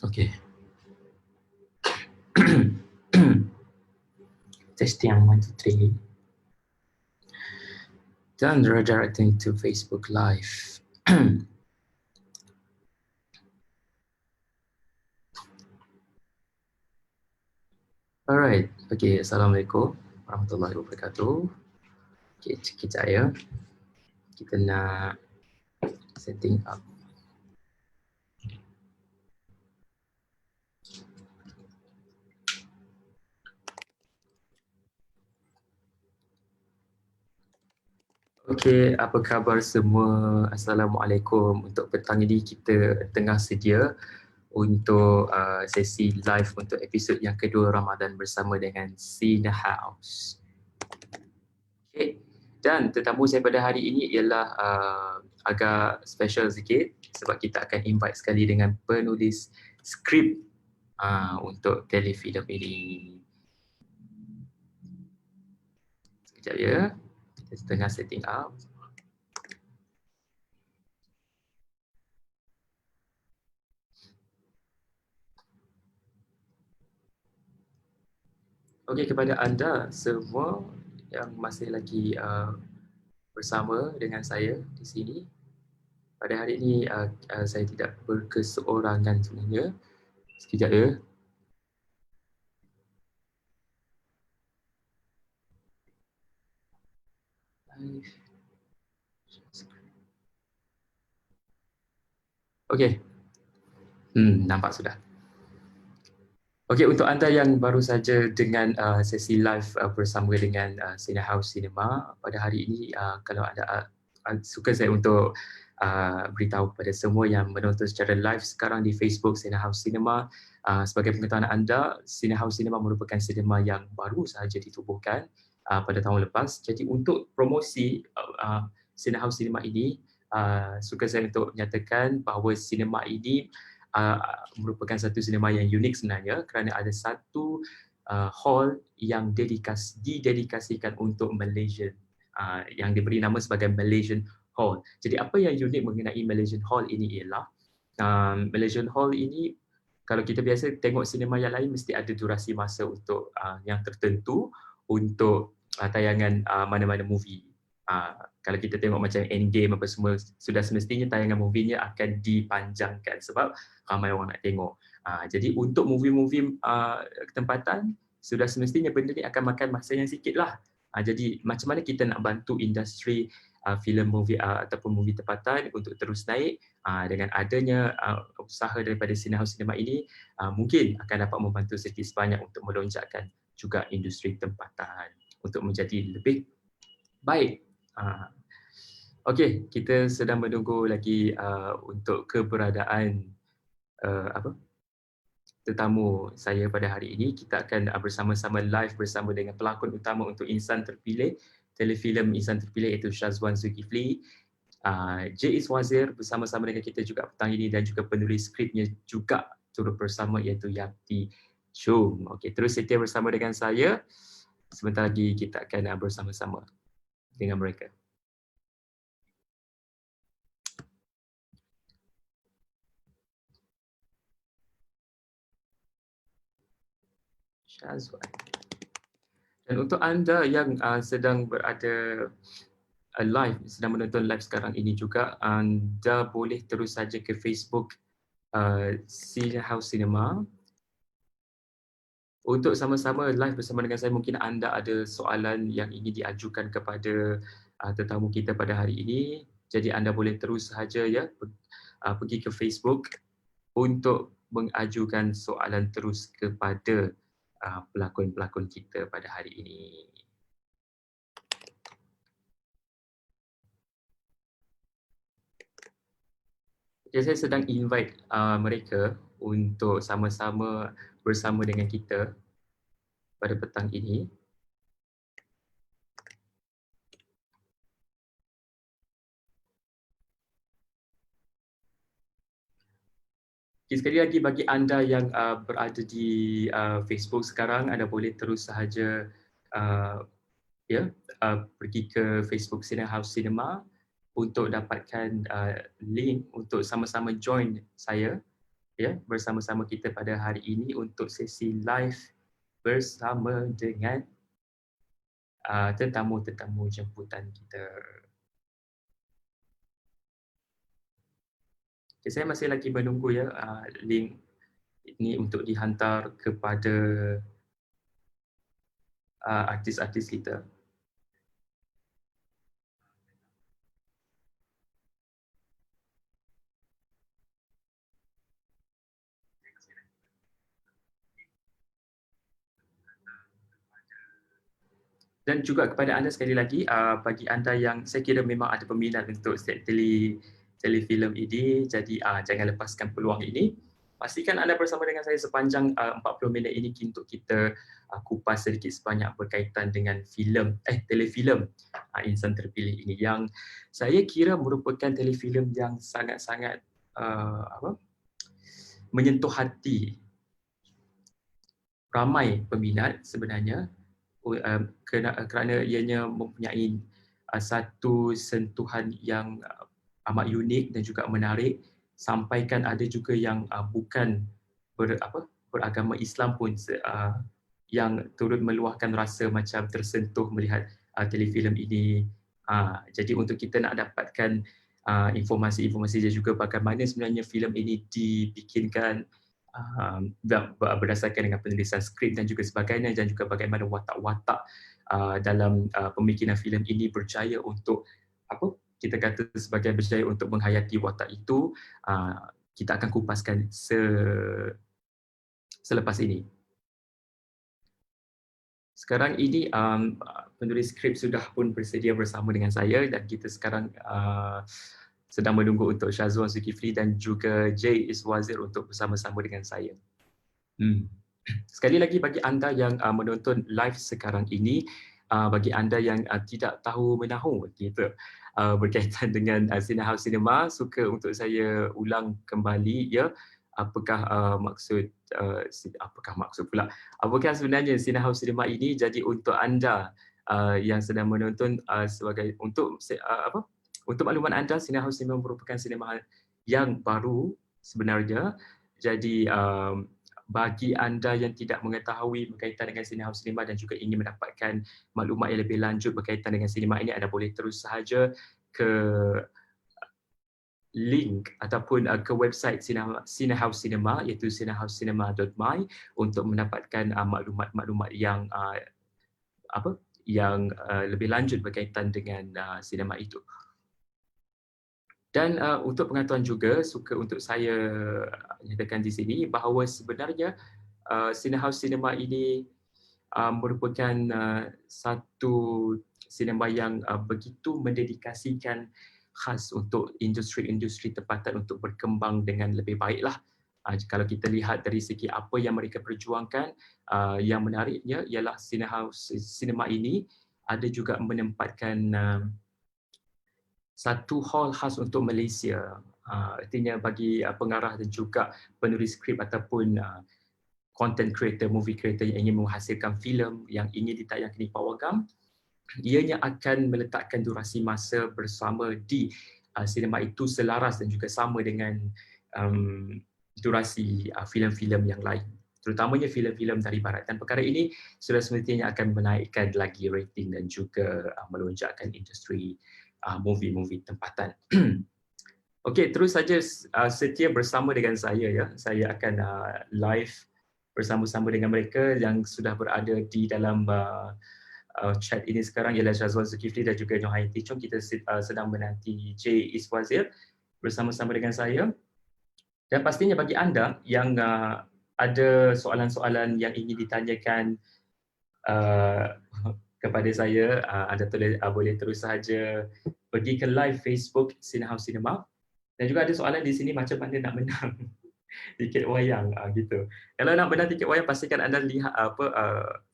Okay. Testing 1, 2, 3. Then redirecting to Facebook Live. Alright. Okay. Assalamualaikum warahmatullahi wabarakatuh. Okay, sekejap ya. Kita nak setting up. Okey, apa khabar semua? Assalamualaikum. Untuk petang ini kita tengah sedia untuk sesi live untuk episod yang kedua Ramadan bersama dengan Cine House. Okey, dan tetamu saya pada hari ini ialah agak special sikit sebab kita akan invite sekali dengan penulis skrip untuk telefilm ini. Sekejap ya. Kita tengah setting up. Okey, kepada anda semua yang masih lagi bersama dengan saya di sini. Pada hari ini saya tidak berkeseorangan sebenarnya. Sekejap ya. Okey. Nampak sudah. Okey, untuk anda yang baru saja dengan sesi live bersama dengan Cine House Cinema pada hari ini, kalau anda suka saya untuk beritahu kepada semua yang menonton secara live sekarang di Facebook Cine House Cinema, sebagai pengetahuan anda, Cine House Cinema merupakan sinema yang baru sahaja ditubuhkan pada tahun lepas. Jadi untuk promosi Cine House Cinema ini, suka saya untuk menyatakan bahawa sinema ini merupakan satu sinema yang unik sebenarnya kerana ada satu hall yang didedikasikan untuk Malaysian, yang diberi nama sebagai Malaysian Hall. Jadi apa yang unik mengenai Malaysian Hall ini ialah Malaysian Hall ini, kalau kita biasa tengok sinema yang lain mesti ada durasi masa untuk yang tertentu untuk tayangan mana-mana movie. Kalau kita tengok macam Endgame apa semua, sudah semestinya tayangan movie-nya akan dipanjangkan sebab ramai orang nak tengok. Jadi untuk movie-movie tempatan, sudah semestinya benda ni akan makan masa yang sikit lah. Jadi macam mana kita nak bantu industri filem movie ataupun movie tempatan untuk terus naik, dengan adanya usaha daripada Cine House Cinema ini, mungkin akan dapat membantu sedikit sebanyak untuk melonjakkan juga industri tempatan untuk menjadi lebih baik. Okey, kita sedang menunggu lagi untuk keberadaan tetamu saya pada hari ini. Kita akan bersama-sama live bersama dengan pelakon utama untuk Insan Terpilih, telefilm Insan Terpilih iaitu Syazwan Zulkifli. J.Is Wazir bersama-sama dengan kita juga petang ini dan juga penulis skripnya juga turut bersama iaitu Yati Chum. Okey, terus setia bersama dengan saya. Sebentar lagi kita akan bersama-sama dengan mereka. Syazwan. Dan untuk anda yang sedang berada live, sedang menonton live sekarang ini juga, anda boleh terus saja ke Facebook Cine House Cinema untuk sama-sama live bersama dengan saya. Mungkin anda ada soalan yang ingin diajukan kepada tetamu kita pada hari ini. Jadi anda boleh terus sahaja ya pergi ke Facebook untuk mengajukan soalan terus kepada pelakon-pelakon kita pada hari ini. Jadi saya sedang invite mereka untuk sama-sama bersama dengan kita pada petang ini. Sekali lagi bagi anda yang berada di Facebook sekarang, anda boleh terus sahaja pergi ke Facebook Cine House Cinema untuk dapatkan link untuk sama-sama join saya ya bersama-sama kita pada hari ini untuk sesi live bersama dengan tetamu-tetamu jemputan kita. Okay, saya masih lagi menunggu ya link ini untuk dihantar kepada artis-artis kita. Dan juga kepada anda sekali lagi, bagi anda yang saya kira memang ada peminat untuk set telefilm ini, jadi jangan lepaskan peluang ini. Pastikan anda bersama dengan saya sepanjang 40 minit ini untuk kita kupas sedikit sebanyak berkaitan dengan telefilm Insan Terpilih ini, yang saya kira merupakan telefilm yang sangat-sangat menyentuh hati ramai peminat sebenarnya, kerana ianya mempunyai satu sentuhan yang amat unik dan juga menarik, sampaikan ada juga yang bukan beragama Islam pun yang turut meluahkan rasa macam tersentuh melihat telefilm ini. Jadi untuk kita nak dapatkan informasi-informasi dan juga bagaimana sebenarnya filem ini dibikinkan, berdasarkan dengan penulisan skrip dan juga sebagainya, dan juga bagaimana watak-watak dalam pemikiran filem ini berjaya untuk kita kata sebagai berjaya untuk menghayati watak itu. Kita akan kupaskan selepas ini. Sekarang ini penulis skrip sudah pun bersedia bersama dengan saya, dan kita sekarang sedang menunggu untuk Syazwan Zulkifli dan juga Jay Iswazir untuk bersama-sama dengan saya. Sekali lagi bagi anda yang menonton live sekarang ini, bagi anda yang tidak tahu menahu gitu berkaitan dengan Cinehouse Cinema, suka untuk saya ulang kembali ya, apakah maksud pula, apakah sebenarnya Cinehouse Cinema ini. Jadi untuk anda yang sedang menonton, sebagai untuk makluman anda, Cinehouse Cinema merupakan sinema yang baru sebenarnya. Jadi bagi anda yang tidak mengetahui berkaitan dengan Cinehouse Cinema dan juga ingin mendapatkan maklumat yang lebih lanjut berkaitan dengan sinema ini, anda boleh terus sahaja ke link ataupun ke website Cinehouse Cinema, iaitu cinehousecinema.my, untuk mendapatkan maklumat-maklumat yang lebih lanjut berkaitan dengan sinema itu. Dan untuk pengetahuan juga, suka untuk saya nyatakan di sini bahawa sebenarnya Cinehouse Cinema ini merupakan satu sinema yang begitu mendedikasikan khas untuk industri-industri tempatan untuk berkembang dengan lebih baiklah. Kalau kita lihat dari segi apa yang mereka perjuangkan, yang menariknya ialah Cinehouse Cinema ini ada juga menempatkan satu hall khas untuk Malaysia. Artinya bagi pengarah dan juga penulis skrip ataupun content creator, movie creator yang ingin menghasilkan filem yang ingin ditayangkan di Pawagam, ianya akan meletakkan durasi masa bersama di sinema itu selaras dan juga sama dengan durasi filem-filem yang lain, terutamanya filem-filem dari barat. Dan perkara ini sudah semestinya akan menaikkan lagi rating dan juga melonjakkan industri movie-movie tempatan. Okey, terus saja setia bersama dengan saya ya. Saya akan live bersama-sama dengan mereka yang sudah berada di dalam chat ini sekarang, ialah Syazwan Zulkifli dan juga Nohayati Chong. Kita sedang menanti Jay Iswazir bersama-sama dengan saya. Dan pastinya bagi anda yang ada soalan-soalan yang ingin ditanyakan kepada saya, anda boleh terus sahaja pergi ke live Facebook Cinehouse Cinema. Dan juga ada soalan di sini, macam mana nak menang tiket wayang gitu. Kalau nak menang tiket wayang, pastikan anda lihat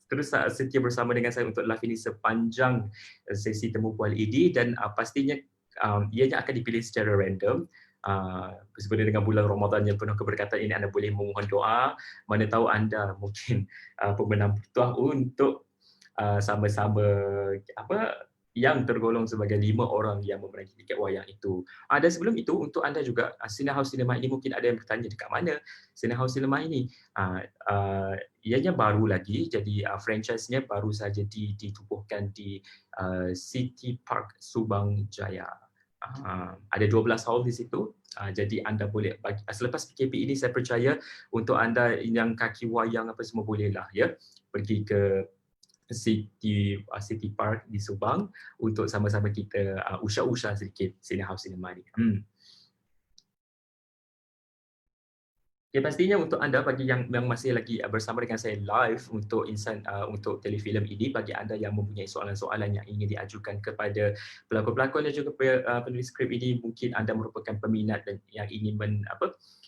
terus setia bersama dengan saya untuk live ini sepanjang sesi temu pual ini, dan pastinya ianya akan dipilih secara random. Bersempena dengan bulan Ramadan yang penuh keberkatan ini, anda boleh memohon doa, mana tahu anda mungkin pemenang bertuah untuk sama-sama yang tergolong sebagai 5 orang yang memerangi tiket wayang itu. Dan sebelum itu, untuk anda juga, Cinehouse Cinema ini mungkin ada yang bertanya dekat mana Cinehouse Cinema ini. Ianya baru lagi, jadi franchise-nya baru saja ditubuhkan di City Park Subang Jaya. Ada 12 hall di situ. Jadi anda boleh selepas PKP ini, saya percaya untuk anda yang kaki wayang apa semua bolehlah ya pergi ke City Park di Subang untuk sama-sama kita usah-usah sedikit Cinehouse Cinema ni. Ya, pastinya untuk anda bagi yang masih lagi bersama dengan saya live untuk untuk telefilm ini, bagi anda yang mempunyai soalan-soalan yang ingin diajukan kepada pelakon-pelakon dan juga penulis skrip ini, mungkin anda merupakan peminat dan yang ingin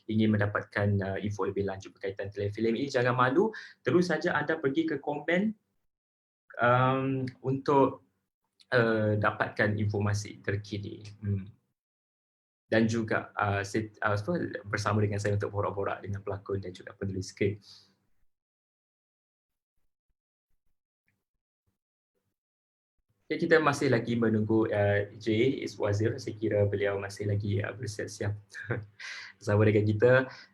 mendapatkan info lebih lanjut berkaitan telefilm ini, jangan malu, terus saja anda pergi ke komen untuk dapatkan informasi terkini. Dan juga bersama dengan saya untuk borak-borak dengan pelakon dan juga penulis skrip. Okay, kita masih lagi menunggu J. Iswazir. Saya kira beliau masih lagi bersiap-siap bersama dengan kita.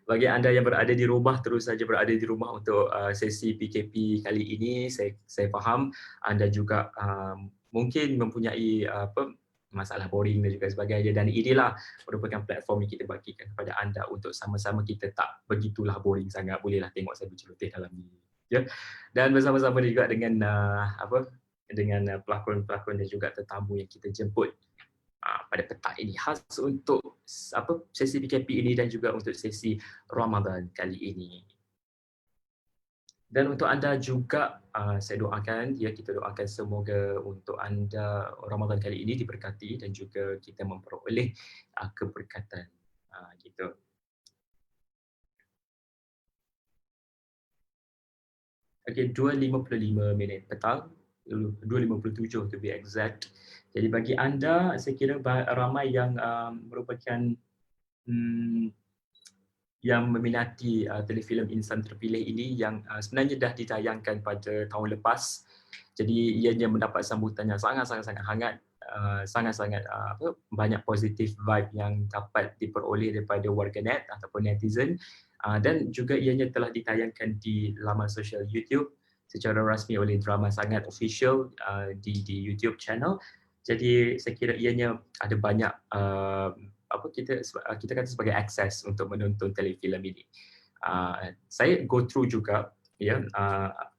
Bagi anda yang berada di rumah, terus saja berada di rumah untuk sesi PKP kali ini. Saya faham anda juga mungkin mempunyai masalah boring dan juga sebagainya, dan inilah merupakan platform yang kita bagikan kepada anda untuk sama-sama kita tak begitulah boring sangat, bolehlah tengok saya berceloteh dalam ni ya. Dan bersama-sama juga dengan dengan pelakon-pelakon dan juga tetamu yang kita jemput pada petang ini, khas untuk sesi PKP ini dan juga untuk sesi Ramadan kali ini. Dan untuk anda juga, saya doakan, kita doakan semoga untuk anda Ramadan kali ini diberkati dan juga kita memperoleh keberkatan. Gitu. Okey, 2.55 minit petang, 2.57 to be exact. Jadi bagi anda, saya kira ramai yang merupakan yang meminati telefilm Insan Terpilih ini yang sebenarnya dah ditayangkan pada tahun lepas. Jadi ianya mendapat sambutan yang sangat-sangat hangat, sangat-sangat banyak positif vibe yang dapat diperoleh daripada warganet ataupun netizen, dan juga ianya telah ditayangkan di laman sosial YouTube secara rasmi oleh Drama Sangat Official di YouTube channel. Jadi saya kira ianya ada banyak kita kata sebagai akses untuk menonton telefilm ini. Saya go through juga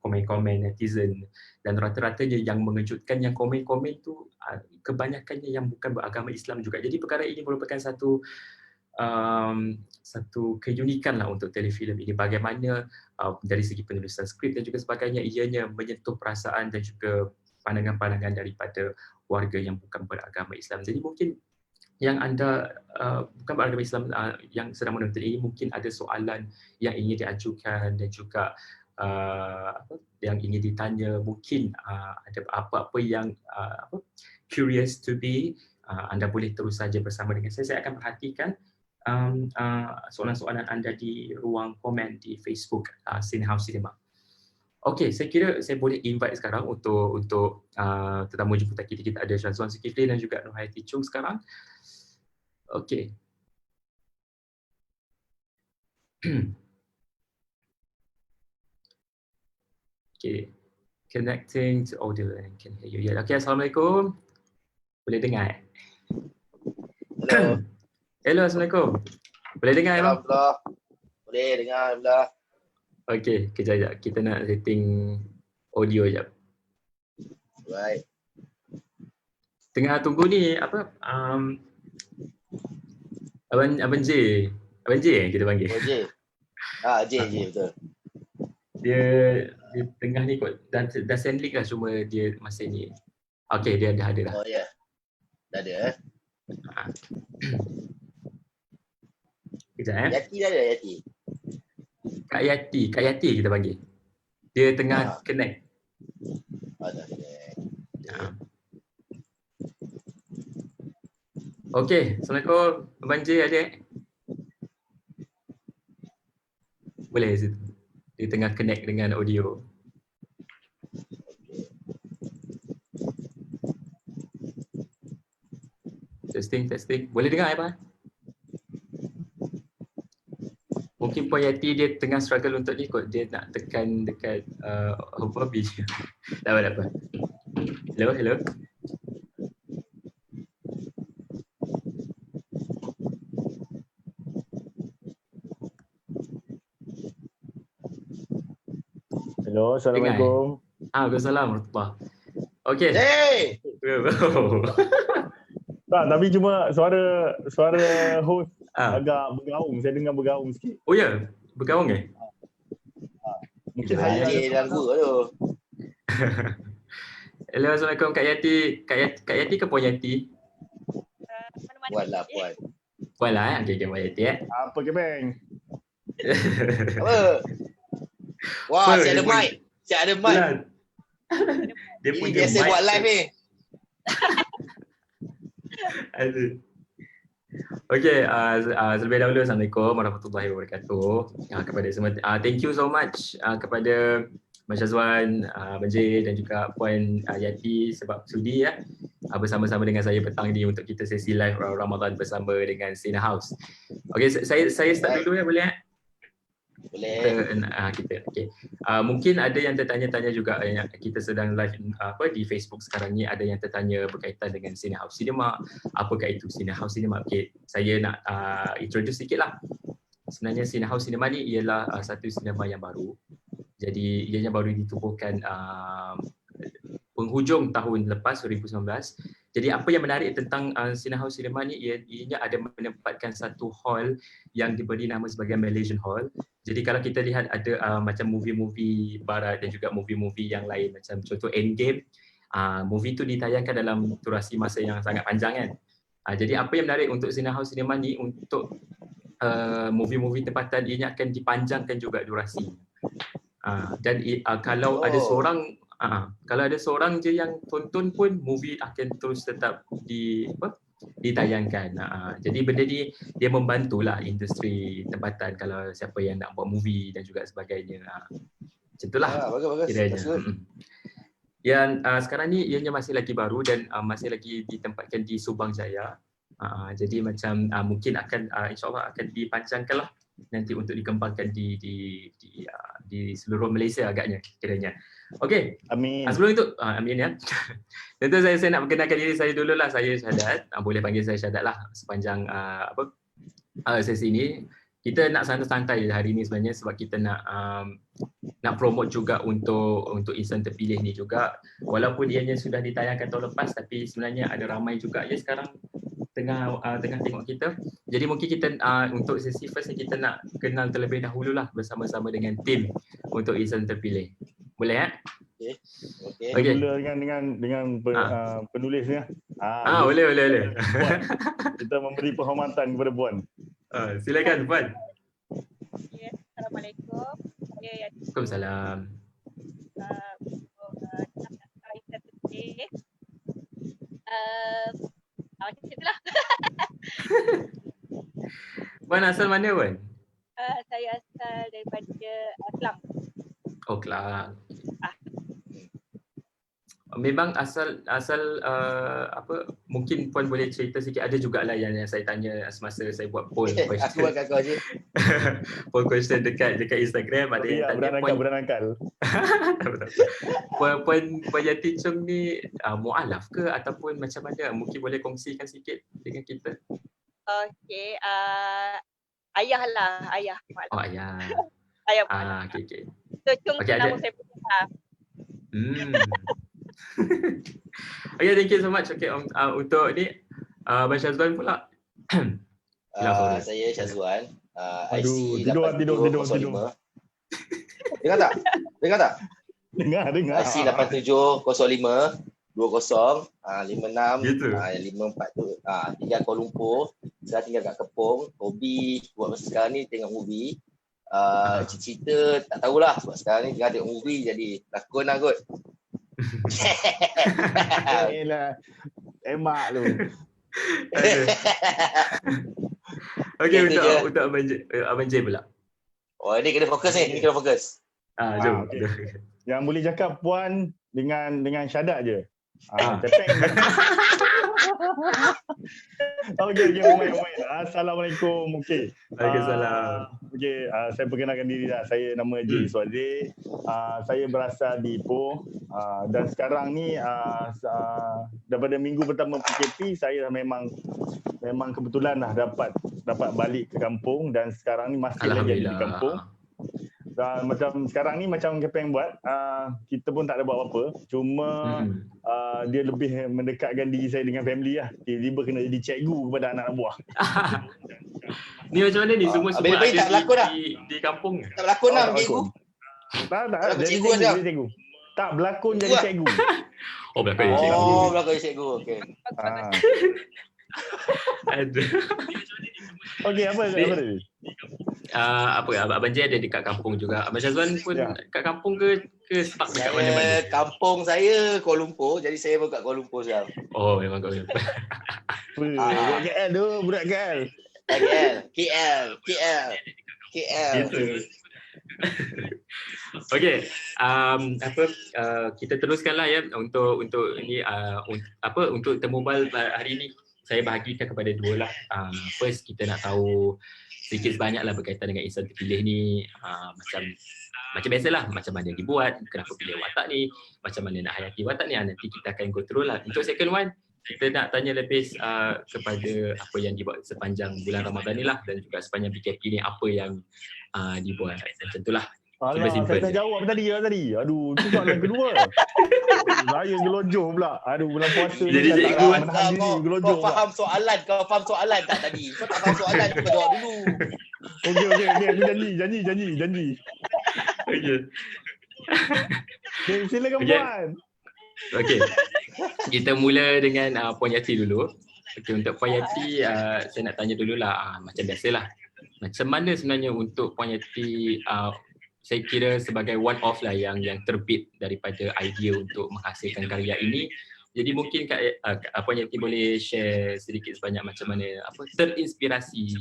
komen-komen netizen, dan rata-ratanya yang mengejutkan, yang komen-komen tu kebanyakannya yang bukan beragama Islam juga. Jadi perkara ini merupakan satu keunikan lah untuk telefilm ini, bagaimana dari segi penulisan skrip dan juga sebagainya, ianya menyentuh perasaan dan juga pandangan-pandangan daripada warga yang bukan beragama Islam. Jadi mungkin yang anda bukan beragama Islam yang sedang menonton ini, mungkin ada soalan yang ingin diajukan dan juga yang ingin ditanya, mungkin ada apa-apa yang curious to be, anda boleh terus saja bersama dengan saya. Saya akan perhatikan soalan-soalan anda di ruang komen di Facebook Cinehouse Cinema. Okey, saya kira saya boleh invite sekarang untuk tetamu jemputan kita. Kita ada Syazwan Zulkifli dan juga Nurhayati Chung sekarang. Okey. Okay. Connecting to audio and can hear you. Yeah. Okay, Assalamualaikum. Boleh dengar? Hello. Hello, Assalamualaikum. Boleh dengar, Bang? Boleh dengar, Alhamdulillah. Okay, kejap. Kita nak setting audio sekejap. Baik. Tengah tunggu ni, Abang J. Abang J yang kita panggil. Oh, J. J, betul. Dia tengah ni kot. Dah send link lah, cuma dia masih ni. Okay, dia dah ada dah. Oh, ya. Dah ada, Kejap, Yati dah ada, Yati. Kak Yati kita panggil. Dia tengah connect. Dah connect. Okey, Assalamualaikum. Abang J ada? Boleh, dia tengah connect dengan audio. Testing. Boleh dengar apa? Mungkin Puan Yati dia tengah struggle untuk ni kot. Dia nak tekan dekat apa video. Tak apa. Hello. Hello, Assalamualaikum. Waalaikumsalam warahmatullahi. Okey. Hey! Tak, tapi cuma suara host agak bergaung. Saya dengar bergaung sikit. Oh ya, bergaung Mungkin Ya, saya Jay ganggu tu. Hello, Assalamualaikum Kak Yati. Kak Yati ke Puan Yati? Puan lah, Puan. Puan lah Okey, Puan Yati apa ke bang? Apa? Wah, Apa? siap ada mic. Siap ada mic. Dia Ini punya biasa mic buat live ni. Aduh. Okey, terlebih dahulu Assalamualaikum warahmatullahi wabarakatuh. Kepada semua, thank you so much kepada Mas Syazwan, Abang J dan juga Puan Yati sebab sudi bersama-sama dengan saya petang ni untuk kita sesi live Ramadan bersama dengan Sina House. Okey, saya start dulu boleh Boleh. kita okey. Mungkin ada yang tertanya-tanya juga kita sedang live di Facebook sekarang ni, ada yang tertanya berkaitan dengan Sina House Cinema. Apakah itu Sina House Cinema? Okey, saya nak introduce sikitlah. Sebenarnya Sina House Cinema ni ialah satu sinema yang baru. Jadi ianya baru ditubuhkan penghujung tahun lepas 2019. Jadi apa yang menarik tentang Sina House Cinema ni, ianya ada menempatkan satu hall yang diberi nama sebagai Malaysian Hall. Jadi kalau kita lihat ada macam movie-movie barat dan juga movie-movie yang lain macam contoh Endgame, movie tu ditayangkan dalam durasi masa yang sangat panjang kan. Jadi apa yang menarik untuk Sina House Cinema ni, untuk movie-movie tempatan ianya akan dipanjangkan juga durasi. Dan kalau ada seorang je yang tonton pun, movie akan terus tetap ditayangkan. Jadi benda ni dia membantulah industri tempatan kalau siapa yang nak buat movie dan juga sebagainya. Macam itulah. Bagus. Kiranya. Yang sekarang ni ianya masih lagi baru dan masih lagi ditempatkan di Subang Jaya. Jadi macam mungkin akan insya-Allah akan dipanjangkanlah nanti untuk dikembangkan di seluruh Malaysia agaknya kiranya. Okey. Amin. Sebelum itu amin ya. Tentu saya nak perkenalkan diri saya dululah. Saya Syahadat. Boleh panggil saya Syahadat lah sepanjang sesi ini. Kita nak santai-santai hari ini sebenarnya sebab kita nak promote juga untuk insan terpilih ni juga. Walaupun ianya sudah ditayangkan tahun lepas, tapi sebenarnya ada ramai juga sekarang tengah tengok kita. Jadi mungkin kita untuk sesi first ni kita nak kenal terlebih dahululah bersama-sama dengan tim untuk insan terpilih. Boleh Okey. Mula dengan penulisnya. Boleh. Kita memberi penghormatan kepada Puan. Silakan Puan. Ya, Assalamualaikum. Saya Yati. Waalaikumsalam. Macam itulah. Puan asal mana Puan? Saya asal daripada Kelang. Oh, Kelang. Memang asal mungkin Puan boleh cerita sikit. Ada jugalah yang saya tanya semasa saya buat poll Aku question. buat kat kau je. Poll question dekat Instagram, ada yang tanya beranakal. Puan Yati Chung ni mualaf ke ataupun macam mana? Mungkin boleh kongsikan sikit dengan kita. Okey, ayah lah, ayah. Oh, ayah. Ayah mualaf. Okey. So, Chung Okey, nama ada. saya pun. Okay, thank you so much. Okay, untuk ni Abang Syazwan pula. Saya Syazwan. Aduh, IC tidur. 8705. Dengar tak? Dengar. IC 8705 20 56 Gitu. 54 tu. Tinggal Kuala Lumpur. Sekarang tinggal kat Kepong. Hobi buat masa sekarang ni tengok movie. Cerita tak tahulah sebab sekarang ni tengah tengok movie jadi lakon lah kot. Elah. Emak tu. Okay, Itu je. untuk Abang J pula. Oh, ini kena fokus ni. Ini kena fokus. Jom. Okay. Yang boleh cakap Puan dengan syahadat je. Ah. Tepeng. Okey, Umair. Assalamualaikum. Okey. Waalaikumsalam. Saya perkenalkan diri dah. Saya nama J. Iswazi. Saya berasal di Ipoh. Dan sekarang ni daripada minggu pertama PKP saya memang kebetulan dah dapat balik ke kampung dan sekarang ni masih lagi ada di kampung. Dan macam sekarang ni macam Kepeng buat, kita pun tak ada buat apa-apa. Cuma dia lebih mendekatkan diri saya dengan family lah. Tiba-tiba kena jadi cikgu kepada anak buah. Ni macam mana ni? Semua ada di kampung? Tak berlakon lah cikgu. Tak. Jadi cikgu. Tak, berlakon jadi cikgu. Oh, berlakon jadi cikgu. Oh, berlakon jadi cikgu. Okey. Aduh. Okey, apa tadi? Abang J ada dekat kampung juga. Abang Syazwan pun dekat kampung ke stuck dekat mana-mana? Kampung saya Kuala Lumpur, jadi saya pun kat Kuala Lumpur sekarang. Oh, memang Kuala Lumpur. Budak KL tu, budak KL. KL. Gitu. Okey, kita teruskanlah ya untuk ini untuk temu mobile hari ini saya bahagikan kepada dua lah. First kita nak tahu sedikit sebanyaklah berkaitan dengan insan terpilih ni, macam biasalah, macam mana dibuat, kenapa pilih watak ni, macam mana nak hayati watak ni. Nanti kita akan go through lah. Untuk second one, kita nak tanya lebih kepada apa yang dibuat sepanjang bulan Ramadan ni lah, dan juga sepanjang PKP ni apa yang dibuat. Macam tu lah. Alah, saya tak jawab tadi. Aduh, itu soalan kedua. Saya gelojong pula. Aduh, bulan puasa jadi cikgu kau faham soalan tak tadi? Kau tak faham soalan, kau jawab dulu. Okey, janji. Okey. Silakan Puan. Okey. Kita mula dengan Puan Yati dulu. Okey, untuk Puan Yati saya nak tanya dululah, macam biasalah. Macam mana sebenarnya untuk Puan Yati saya kira sebagai one off lah yang terbit daripada idea untuk menghasilkan karya ini. Jadi mungkin Puan Yati boleh share sedikit sebanyak macam mana terinspirasi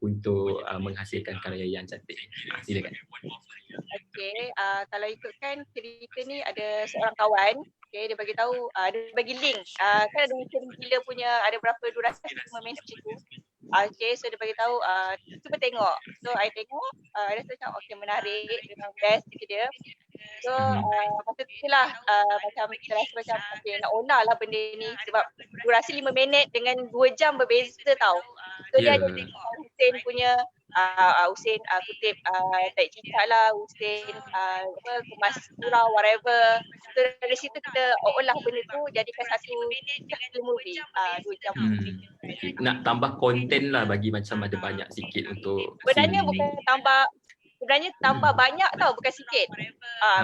untuk menghasilkan karya yang cantik. Silakan. Okey, kalau ikutkan cerita ni ada seorang kawan, okey, dia bagi tahu, dia bagi link. Kan ada Mission Gila punya ada berapa durasi 5 minit macam tu. Okay, so dia bagi tahu cuba tengok. So I tengok, dia macam okey, menarik, memang best cerita dia. So masa tu lah macam kita rasa macam okey, nak onar lah benda ni sebab durasi 5 minit dengan 2 jam berbeza tau. So dia ada tengok Hussein punya Hussein kutip tak cicak lah, Hussein kemas surau whatever. So dari situ kita olah benda tu jadikan satu movie 2 jam. Nak tambah konten lah bagi macam ada banyak sikit untuk sebenarnya bukan tambah banyak tau, bukan sikit.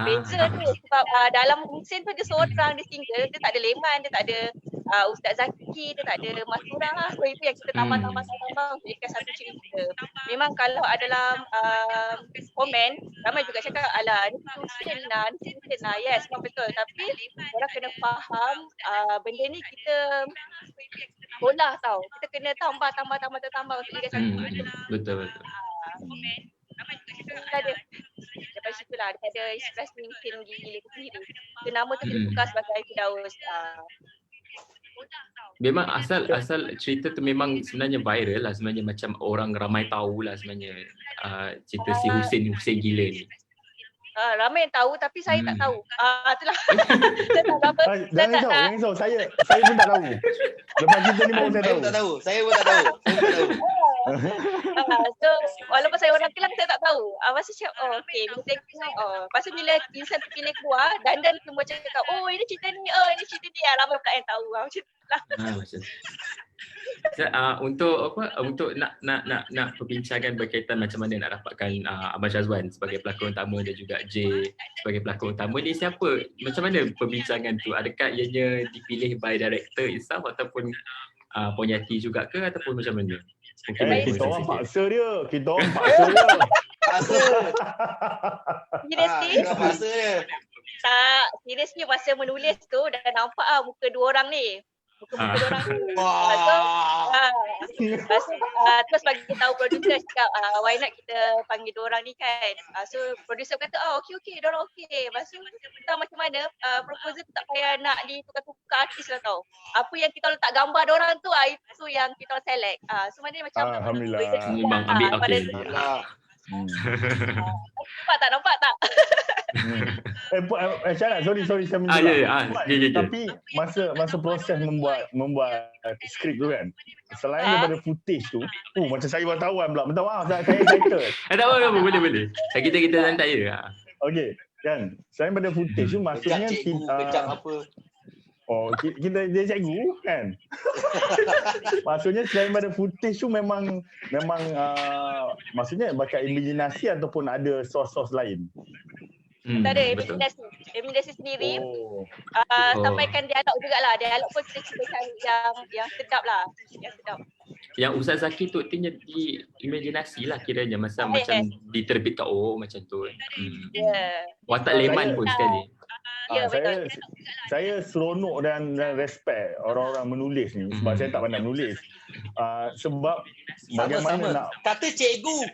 Beza tu sebab dalam Hussein tu dia seorang, dia single, dia tak ada Leman, dia tak ada Ustaz Zaki, dia tak ada Mas Surah. So itu yang kita tambah untuk jadikan satu cerita. Memang kalau dalam komen ramai juga cakap alah ni Hussein lah, yes memang betul, tapi orang kena faham benda ni kita olah tau, kita kena tambah untuk jadikan satu cerita. Betul. Daripada situ lah, daripada inspirasi Mission Gila tu sendiri. So nama tu kita tukar sebagai Firdaus. Memang asal cerita tu memang sebenarnya viral lah, sebenarnya macam orang ramai tahu lah sebenarnya cerita si Hussein Gila ni. Ramai yang tahu tapi saya tak tahu. Itulah. Jangan risau. Saya pun tak tahu. Lepas cerita ni baru saya tahu. Saya pun tak tahu. So walaupun saya orang Kelang, saya tak tahu. Masa cakap okey, bila saya tengok lepas tu bila insan terpilih keluar, dan semua cakap ini cerita ni, ramai pula yang tahu. Macam itulah. Macam untuk nak perbincangan berkaitan macam mana nak dapatkan Abang Syazwan sebagai pelakon utama dan juga J sebagai pelakon utama ni, siapa, macam mana perbincangan tu? Adakah ianya dipilih by director itself ataupun Puan Yati juga ke, ataupun macam mana? Kita orang paksa dia. Seriously masa menulis tu dah nampak muka dua orang ni. muka orang tu. Wah. Terus bagi tahu producer cakap why not kita panggil diorang ni kan. So producer kata okey diorang okey. Lepas tu kita macam mana proposal tu tak payah nak ditukar-tukar artis lah tau. Apa yang kita letak gambar diorang tu itu yang kita select. So maknanya macam Alhamdulillah. Bang ambil okey. Nampak tak? Syarah, sorry saya minta. Ya. Tapi masa proses membuat skrip tu kan, selain daripada footage tu, macam saya wartawan pula. Minta maaf saya excited. Tak apa, boleh. Kita santai je. Okey, kan. Selain daripada footage tu maksudnya kejap apa? Kita dia cikgu kan. Maksudnya selain daripada footage tu memang maksudnya bakat imaginasi ataupun ada source lain. Tak ada imaginasi sendiri. Sampaikan dialog jugalah. Dialog pun kita cari yang sedap lah. Yang sedap. Yang Ustaz Zaki tu di imajinasi lah kiranya macam diterbitkan macam tu. Watak leman pun sekali. Saya seronok dan respect orang-orang menulis ni sebab saya tak pandai menulis. Sebab bagaimana nak kata cikgu.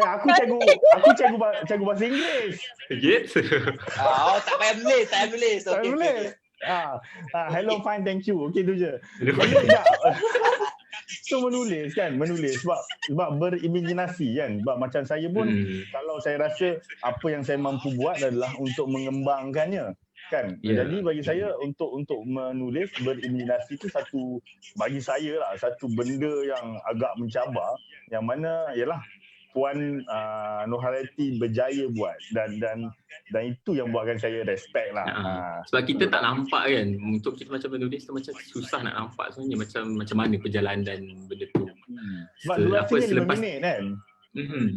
Aku cikgu bahasa Inggeris. Gitu. Tak payah menulis. Okay. Hello, fine, thank you. Okey tu je. So menulis sebab berimajinasi kan. Sebab macam saya pun kalau saya rasa apa yang saya mampu buat adalah untuk mengembangkannya kan. Jadi bagi saya untuk menulis berimajinasi tu bagi saya satu benda yang agak mencabar, yang mana ialah Puan Nurhayati berjaya buat dan itu yang buatkan saya respect lah. Sebab kita tak nampak kan, untuk kita macam menulis tu macam susah nak nampak sebenarnya macam mana perjalanan benda tu. Sebab durasinya 5 minit kan.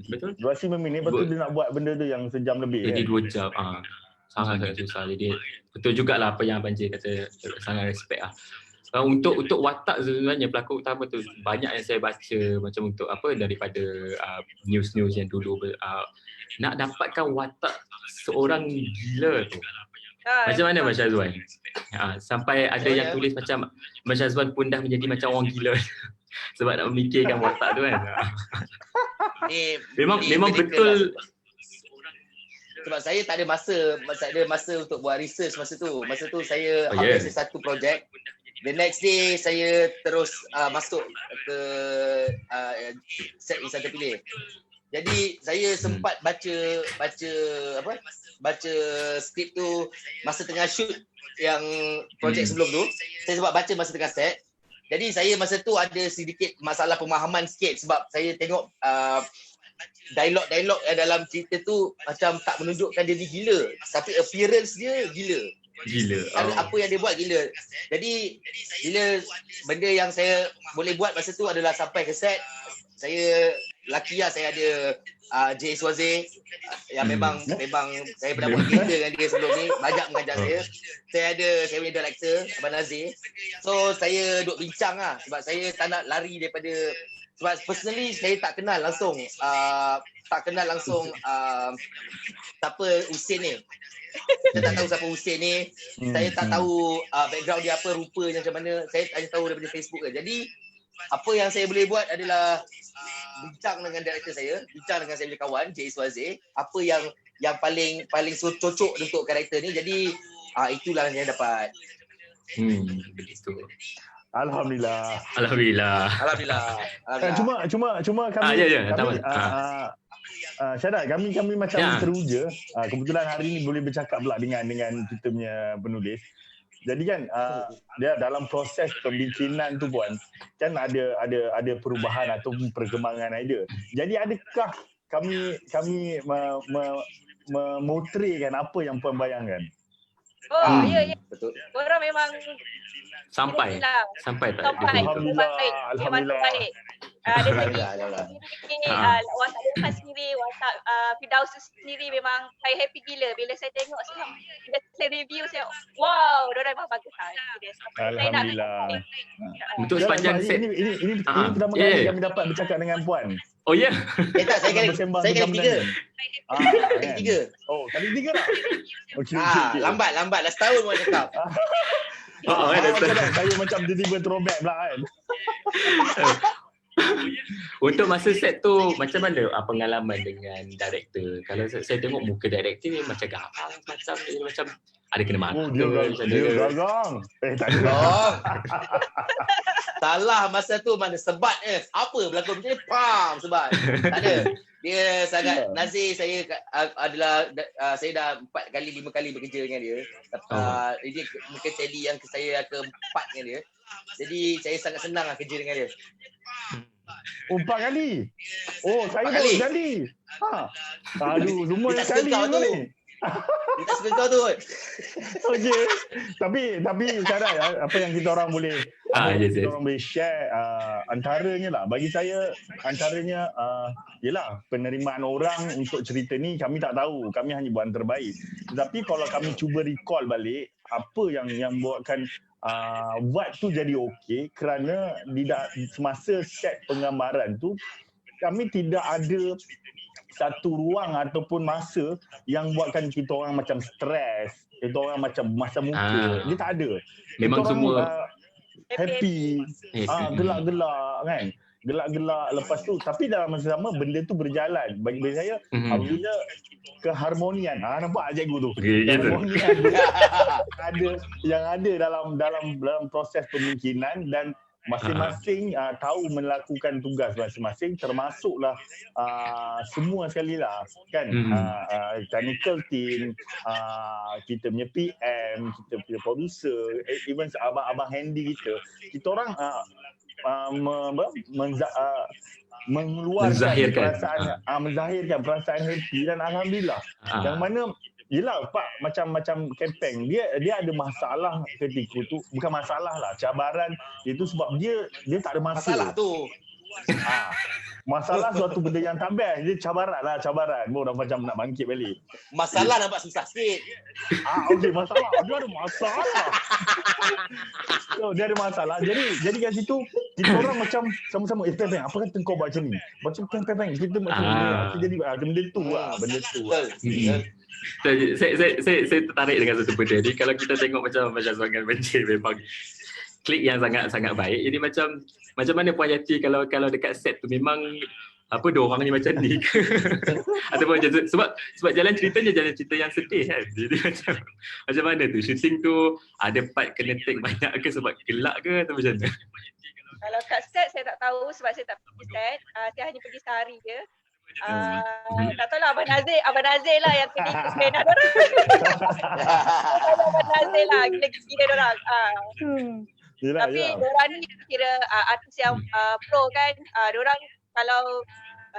Betul. Durasi 5 minit, lepas tu dia nak buat benda tu yang sejam lebih. Jadi kan? 2 jam. Sangat susah. Jadi betul jugalah apa yang Abang J kata, sangat respect lah. Untuk watak sebenarnya pelakon utama tu banyak yang saya baca macam untuk daripada news yang dulu nak dapatkan watak seorang gila tu. Macam mana Mas Syazwan? Sampai ada yang tulis macam Mas Syazwan pun dah menjadi macam orang gila sebab nak memikirkan watak tu kan. Memang betul. Sebab saya tak ada masa untuk buat research masa tu. Masa tu saya ambil satu projek. The next day saya terus masuk ke set yang saya terpilih. Jadi saya sempat baca skrip tu masa tengah shoot yang projek sebelum tu. Saya sempat baca masa tengah set. Jadi saya masa tu ada sedikit masalah pemahaman sikit sebab saya tengok dialog dalam cerita tu macam tak menunjukkan dia gila, tapi appearance dia gila. Apa yang dia buat gila. Jadi bila benda yang saya boleh buat masa tu adalah sampai ke set, saya lucky lah saya ada J. Swaze yang memang saya pernah buat kerja dengan dia sebelum ni, banyak mengajar saya. Saya punya director Abang Nazir. So saya duk bincang lah sebab saya tak nak lari daripada, sebab personally saya tak kenal langsung siapa Husin ni. Saya tak tahu siapa Husin ni. Saya tak tahu background dia apa, rupanya macam mana. Saya hanya tahu daripada Facebook je. Jadi apa yang saya boleh buat adalah bincang dengan director saya, bincang dengan saya punya kawan J. Swaze, apa yang paling cocok untuk karakter ni. Jadi itulah yang dapat. Begitu. Alhamdulillah. Cuma kami Syarat, kami macam teruja. Kebetulan hari ini boleh bercakap pula dengan kita punya penulis. Jadi kan dia dalam proses pembincinan tu pun kan ada perubahan atau perkembangan idea. Jadi adakah kami memotretkan apa yang puan bayangkan? Ya. Betul. Orang memang sampai tak? Alhamdulillah. Ada lagi watak Lepas sendiri, watak Firdaus sendiri memang saya happy gila bila saya tengok bila saya review saya wow, diorang memang bagus lah. Alhamdulillah. Untuk sepanjang set ini pertama kali kami dapat bercakap dengan puan. Oh ya. Tak, saya kali 3. Kali 3. Oh, kali 3 lah. Okey. Lambat lah setahun buat cakap. Saya macam tiba-tiba throwback pula kan. Untuk masa set tu macam mana pengalaman dengan director? Kalau saya tengok muka director ni macam garang, macam ada kena marah. Dia garang. Tak ada. Salah masa tu mana sebat apa berlakon macam ni, pam, sebat. Tak ada. Dia sangat Nazir, saya adalah saya dah 4 kali 5 kali bekerja dengan dia. Ini mungkin tadi yang saya keempat dengan dia. Jadi saya sangat senang lah kerja dengan dia. 4 kali? Oh, saya baru sekali. Aduh, semua dia tak sekali suka kau tu. ni. Dia tak suka kau tu. Okey. Tapi Syarah, apa yang kita orang boleh kita orang boleh share antaranya lah. Bagi saya antaranya yelah, penerimaan orang untuk cerita ni kami tak tahu. Kami hanya buat yang terbaik. Tetapi kalau kami cuba recall balik apa yang buatkan vibe tu jadi okey, kerana semasa set penggambaran tu kami tidak ada satu ruang ataupun masa yang buatkan kita orang macam stres, kita orang macam masa muka. Dia tak ada. Memang kita semua happy, gelak-gelak kan. Gelak-gelak lepas tu, tapi dalam masa sama benda tu berjalan. Bagi saya apabila keharmonian, nampak cikgu tu. Keharmonian yang ada dalam proses pemimpinan, dan masing-masing tahu melakukan tugas masing-masing, termasuklah semua sekali lah kan, technical team, kita punya PM, kita punya producer, even abang Handy kita orang menzahirkan perasaan happy, dan alhamdulillah yang mana yelah Pak, macam Kepeng dia ada masalah ketika tu, bukan masalah lah, cabaran itu sebab dia tak ada masa. Masalah tu masalah suatu benda yang tak best, dia cabaran. Dah macam nak bangkit balik. Masalah nampak susah sikit. Okey, masalah. Dia ada masalah. Dia ada masalah. Jadi kat situ kita orang macam sama-sama, Peng, apa kata kau buat macam ni? Macam Peng, kita macam ni. Jadi benda tu lah. Saya tertarik dengan satu benda ni. Kalau kita tengok macam Semangat Banjir, memang klik yang sangat baik. Jadi macam mana Puan Yati kalau dekat set tu memang dua orang ni macam ni ke? Ataupun sebab jalan cerita yang sedih kan. Jadi macam mana tu shooting tu, ada part kena take banyak ke sebab gelak ke atau macam mana? Kalau kat set saya tak tahu sebab saya tak pergi set. Saya hanya pergi sehari je. Tak tahu lah Abang Nazir lah yang kena explain lah dorang. Abang Nazir lah, gila-gila dorang. Tapi dorang ni kira artis yang pro kan. Dorang kalau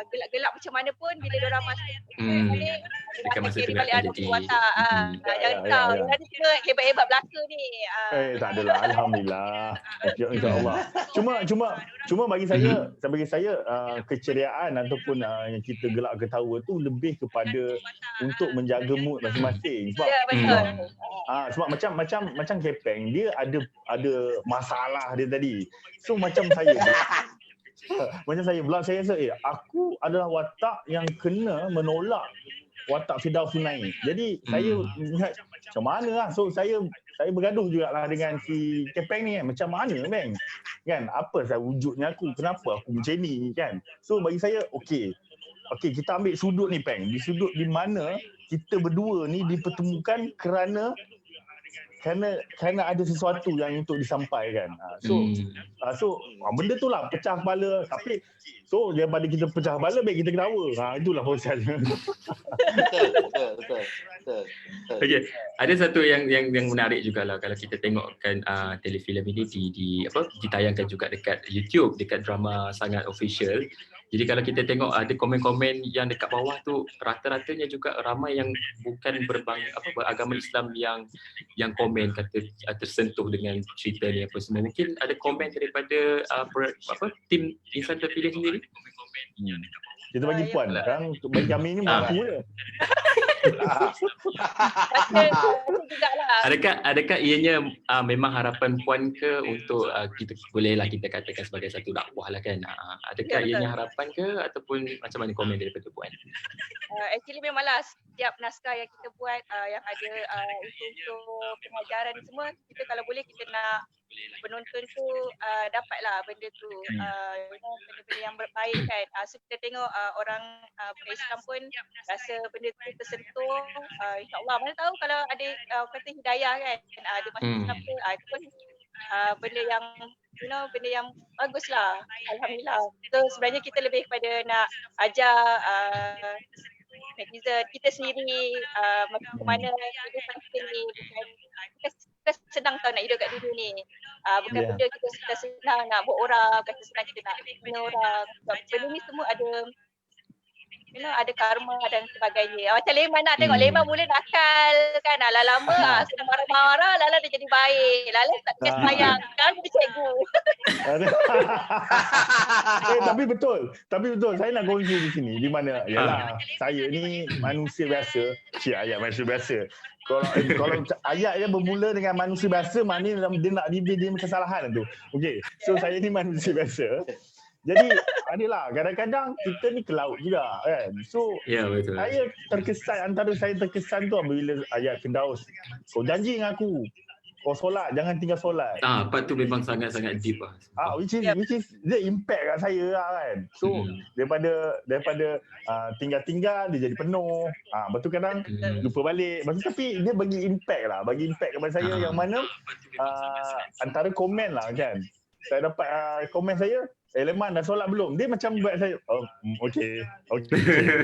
gelak-gelak macam mana pun, bila dorang masuk balik, dekat masa tu balik ada watak. Jangan tahu, dorang ni kira hebat-hebat belaka ni. Tak adalah, alhamdulillah. InsyaAllah. Cuma bagi saya keceriaan ataupun yang kita gelak ketawa tu lebih kepada untuk menjaga mood masing-masing. Sebab betul. Sebab macam Kepeng, dia ada masalah dia tadi. So macam saya pula, saya rasa aku adalah watak yang kena menolak watak Firdaus naik. Jadi saya ingat macam mana lah. So saya bergaduh jugalah dengan si Kepeng ni kan. Macam mana Bang? Kan, apa wujudnya aku? Kenapa aku macam ni kan? So bagi saya okey, kita ambil sudut ni Peng. Di sudut di mana kita berdua ni dipertemukan kerana ada sesuatu yang untuk disampaikan. So benda tu lah pecah kepala. Tapi so daripada kita pecah kepala, baik kita ketawa. Itulah prosesnya. Betul. Okey, ada satu yang menarik jugalah kalau kita tengokkan telefilm ini ditayangkan juga dekat YouTube, dekat drama Sangat Official. Jadi kalau kita tengok ada komen-komen yang dekat bawah tu, rata-ratanya juga ramai yang bukan beragama Islam yang komen kata tersentuh dengan cerita ni apa semua. Mungkin ada komen daripada tim Insan Terpilih sendiri. Kita bagi puan kan, bagi kami ni mampu je. jugalah. Adakah ianya memang harapan puan ke untuk kita bolehlah kita katakan sebagai satu dakwah lah kan? Adakah Ya, betul. ianya harapan ke ataupun macam mana komen daripada puan? Actually memanglah setiap naskah yang kita buat yang ada untuk pengajaran semua, kita kalau boleh kita nak penonton tu dapatlah benda tu, benda-benda yang baik kan. So kita tengok orang Islam pun rasa benda tu tersentuh, insyaAllah. Mana tahu kalau ada kata hidayah kan, ada masuk Islam ke, itu pun benda yang benda yang bagus lah, alhamdulillah. So sebenarnya kita lebih kepada nak ajar netizen kita sendiri macam mana kehidupan kita ni, bukan kita senang tau nak hidup kat dunia ni, bukan benda kita senang nak buat orang, bukan senang kita nak bina orang. Benda ni semua ada ada karma dan sebagainya. Macam Leman nak tengok, Leman mula nakal kan, lama-lama sudah marah-marah, Lala dia jadi baik. Lala tak kena semayang, sekarang jadi cikgu. Tapi betul, saya nak kongsi di sini, di mana yalah saya ni manusia biasa, ayat manusia biasa. Kalau ayat dia bermula dengan manusia biasa, maknanya dia nak dia kesalahan tu. Okey, so saya ni manusia biasa. Jadi adalah kadang-kadang kita ni ke laut juga kan. So betul. Antara saya terkesan tu apabila ayat Firdaus, kau janji dengan aku, kau solat, jangan tinggal solat. Part tu memang sangat-sangat deep lah. Which is the impact kat saya lah kan. So daripada tinggal-tinggal dia jadi penuh. Lepas tu kadang lupa balik. Tapi dia bagi impact kepada saya yang mana antara komen lah kan. Saya dapat komen saya, Leman dah solat belum? Dia macam buat saya, okey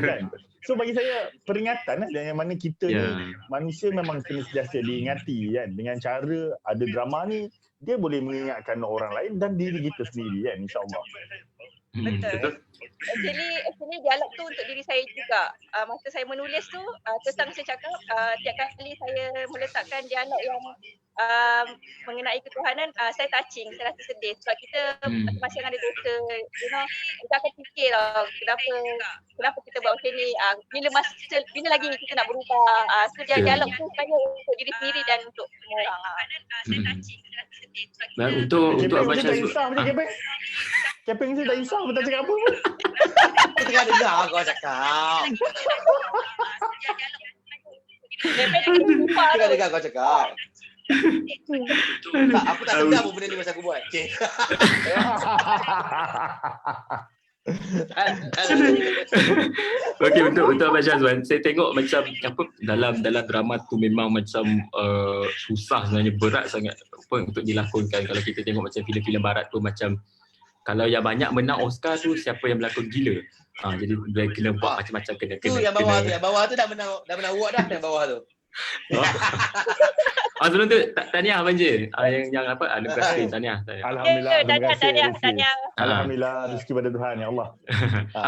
kan. So bagi saya peringatan lah, yang mana kita ni manusia memang kena sentiasa diingati kan. Dengan cara ada drama ni, dia boleh mengingatkan orang lain dan diri kita sendiri kan, insyaAllah. Betul. Actually dialog tu untuk diri saya juga. Masa saya menulis tu, terus saya cakap, tiap kali saya meletakkan dialog yang mengenai ketuhanan, saya touching, saya rasa sedih sebab kita masing-masing ada dosa, kita akan fikir kenapa kita buat macam ni, bila lagi kita nak berubah. So dialog tu sebenarnya untuk diri sendiri dan untuk semua orang. Dan untuk Abang Syazwan, Keping saya tak insaf, tak cakap apa pun. Aku tengah dengar kau cakap. Tengah dengar kau cakap. Tak, aku tak sedar pun benda ni masa aku buat. Okey, untuk Abang Syazwan, saya tengok macam dalam drama tu memang macam susah sebenarnya, berat sangat untuk dilakonkan. Kalau kita tengok macam filem-filem barat tu, macam kalau yang banyak menang Oscar tu siapa yang berlakon gila. Jadi dia kena buat macam-macam kena. Tu yang bawah tu dah menang award dah yang bawah tu. Sebelum tu tahniah Abang Je. Yang anugerah tahniah. Alhamdulillah, terima kasih. Tahniah. Alhamdulillah, rezeki pada Tuhan ya Allah.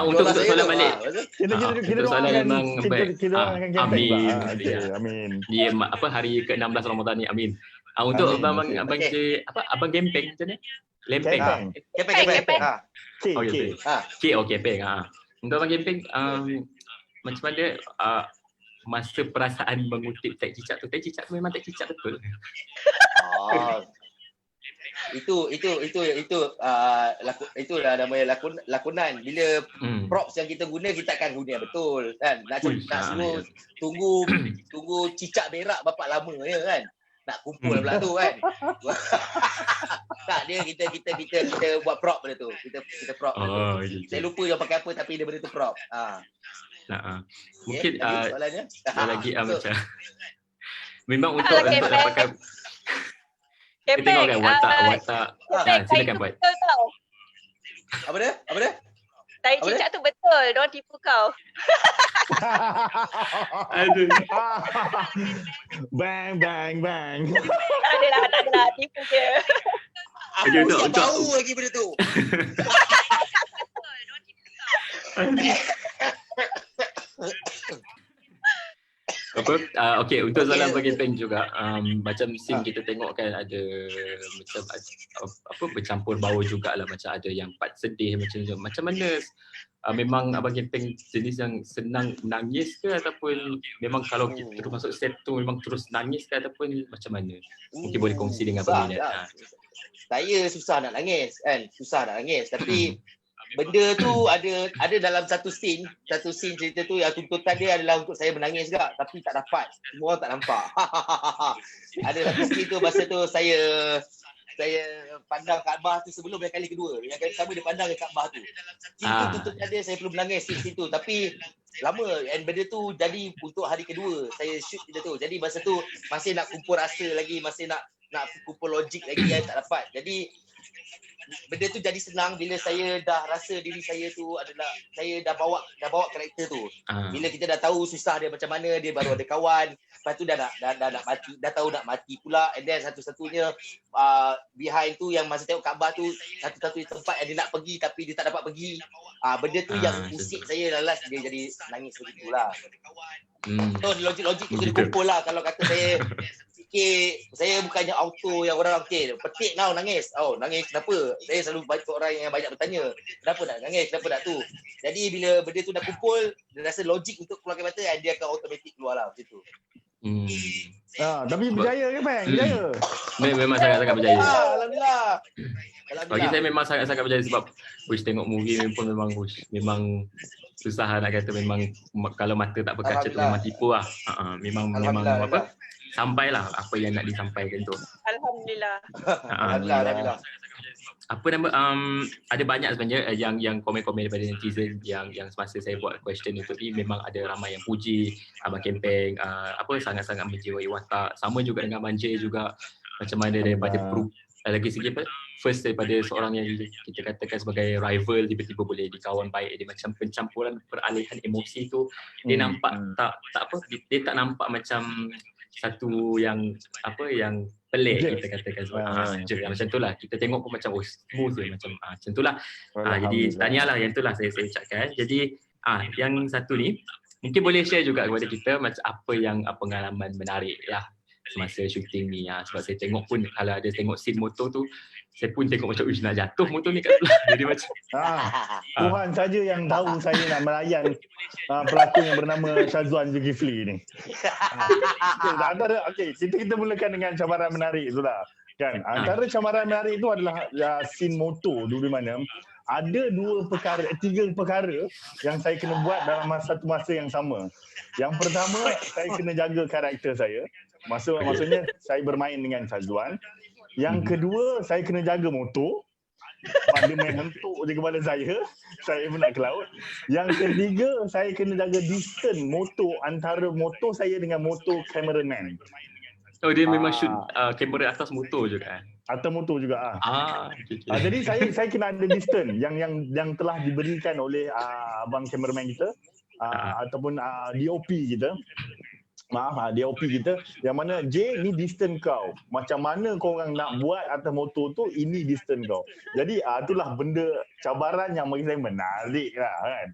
Untuk soalan balik. Kita soalan memang baik. Amin. Dia hari ke-16 Ramadan ni, amin. Untuk Abang Je, Abang Gempeng macam ni? Lempeng. Kepeng. Kepeng. Untuk Abang Gempeng, macam mana masa perasaan mengutip teks cicak tu? Teks cicak tu memang teks cicak betul. Itulah namanya lakonan. Bila props yang kita guna, kita akan guna betul kan. Nak suruh tunggu cicak berak bapak lama ya kan. Nak kumpul pula tu kan. Tak, dia kita buat prop benda tu. Kita prop benda tu. Saya lupa yang pakai apa tapi dia benda tu prop. Mungkin soalannya lagi macam memang untuk pakai kita tengok kan watak. Silakan buat. Apa dia? Tai cicak tu betul, diorang tipu kau. Aduh. Bang. Tak adalah, tipu je. Aku siap bau lagi benda tu. Okey, untuk soalan bagi Peng juga, macam scene kita tengok kan ada macam bercampur bau jugalah, macam ada yang part sedih macam mana memang Abang Kempeng jenis yang senang menangis ke ataupun memang kalau kita terus masuk set tu memang terus nangis ke ataupun macam mana? Mungkin boleh kongsi dengan peminat. Saya susah nak nangis kan, tapi benda tu ada dalam satu scene cerita tu yang tuntutan dia adalah untuk saya menangis juga tapi tak dapat. Semua orang tak nampak. Ada satu scene tu masa tu saya pandang Kaabah tu sebelum yang kali kedua. Yang kali pertama dia pandang ke Kaabah tu. Itu tuntutan dia saya perlu menangis situ tapi lama and benda tu jadi untuk hari kedua saya shoot benda tu. Jadi masa tu masih nak kumpul rasa lagi, masih nak kumpul logik lagi yang tak dapat. Jadi benda tu jadi senang bila saya dah rasa diri saya tu adalah saya dah bawa karakter tu. Bila kita dah tahu susah dia macam mana, dia baru ada kawan, lepas tu dah nak mati, dah tahu nak mati pula, and then satu-satunya behind tu yang masa tengok Kaabah tu satu-satunya tempat yang dia nak pergi tapi dia tak dapat pergi. Benda tu yang usik saya lalas dia jadi nangis begitulah. So logik-logik tu dia kumpul lah. Kalau kata saya saya bukannya auto yang orang petik now nangis. Nangis kenapa? Saya selalu banyak orang yang banyak bertanya, kenapa nak nangis, kenapa nak tu. Jadi bila benda tu dah kumpul, dia rasa logik untuk keluarkan mata, dia akan automatik keluar lah macam tu. Tapi berjaya ke Bang? Berjaya. Memang sangat-sangat berjaya. Alhamdulillah. Bagi saya memang sangat-sangat berjaya sebab tengok movie pun memang susah nak kata, memang kalau mata tak berkaca tu memang tipu lah. Memang apa? Sampailah apa yang nak disampaikan tu. Alhamdulillah. Alhamdulillah. Apa nama ada banyak sebenarnya yang komen-komen daripada netizen yang semasa saya buat question itu ni memang ada ramai yang puji Abang Kempeng sangat-sangat menjiwai watak. Sama juga dengan Abang J juga, macam mana daripada lagi segi first daripada seorang yang kita katakan sebagai rival tiba-tiba boleh dikawan baik. Dia macam pencampuran peralihan emosi tu dia nampak dia tak nampak macam satu yang pelik kita katakan macam itulah kita tengok pun macam smooth je macam itulah. Jadi tahniahlah yang itulah saya ucapkan. Jadi yang satu ni mungkin boleh share juga kepada kita macam apa yang pengalaman menarik lah semasa syuting ni. Sebab saya tengok pun kalau ada tengok scene motor tu saya pun tengok macam nak jatuh motor ni kat sebelah. Jadi macam Tuhan saja yang tahu saya nak melayan pelakon yang bernama Syazwan Zulkifli ni. Kita mulakan dengan cabaran menarik tu lah. Kan? Antara cabaran menarik itu adalah scene motor dulu, di mana ada 3 perkara yang saya kena buat dalam satu masa yang sama. Yang pertama, saya kena jaga karakter saya. Maksudnya saya bermain dengan Syazwan. Yang kedua, saya kena jaga motor. Dia main hentuk je kepala saya pun nak ke laut. Yang ketiga, saya kena jaga distance motor antara motor saya dengan motor cameraman. Dia memang shoot kamera atas motor juga. Atas motor juga. Jadi saya kena ada distance yang telah diberikan oleh abang cameraman kita ataupun DOP kita. DOP kita, yang mana J ni distance kau. Macam mana kau orang nak buat atas motor tu, ini distance kau. Jadi itulah benda cabaran yang bagi saya menarik lah kan.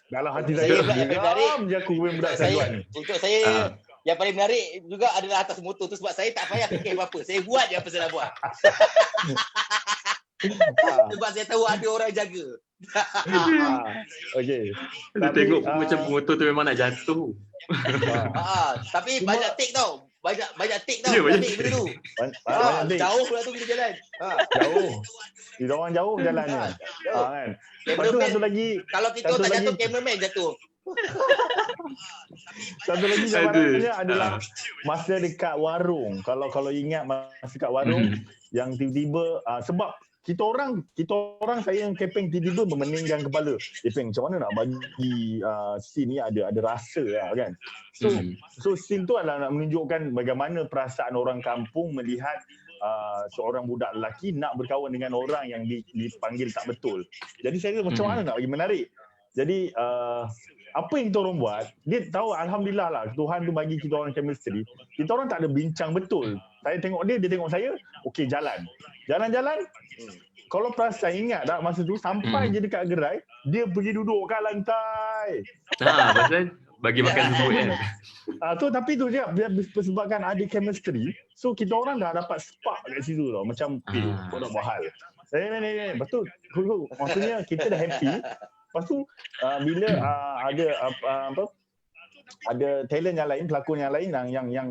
Dalam hati saya geram je aku budak Syazwan ni. Untuk saya yang paling menarik juga adalah atas motor tu, sebab saya tak payah fikir apa-apa. Saya buat je apa saya nak buat. Sebab saya tahu ada orang jaga. Okey. Kita tengok macam motor tu memang nak jatuh. Tapi banyak take tau. Banyak take tau. Take dulu. Jauh pula tu kita jalan. Jauh. Kita orang jauh jalannya. Kan. Lepas tu satu lagi, kalau kita tak jatuh, cameraman jatuh. Satu lagi cabarannya adalah masa dekat warung. Kalau ingat masa dekat warung yang tiba-tiba sebab kita orang saya yang Kempeng tiba-tiba memeningkan kepala. Kempeng macam mana nak bagi scene ni ada rasa lah kan. So scene tu adalah nak menunjukkan bagaimana perasaan orang kampung melihat seorang budak lelaki nak berkawan dengan orang yang dipanggil tak betul. Jadi saya macam mana nak bagi menarik. Jadi apa yang kita orang buat, dia tahu alhamdulillah lah Tuhan tu bagi kita orang chemistry. Kita orang tak ada bincang betul. Saya tengok dia tengok saya, okey jalan. Jalan-jalan. Kalau perasan ingat tak masa tu sampai je dekat gerai, dia pergi duduk kat lantai. Pasal bagi makan sebut kan. Tapi tu je sebabkan ada chemistry. So kita orang dah dapat spark kat situ tau. Macam kau nak buat hal. Betul. Maksudnya kita dah happy. Lepas tu bila ada ada talent yang lain, pelakon yang lain yang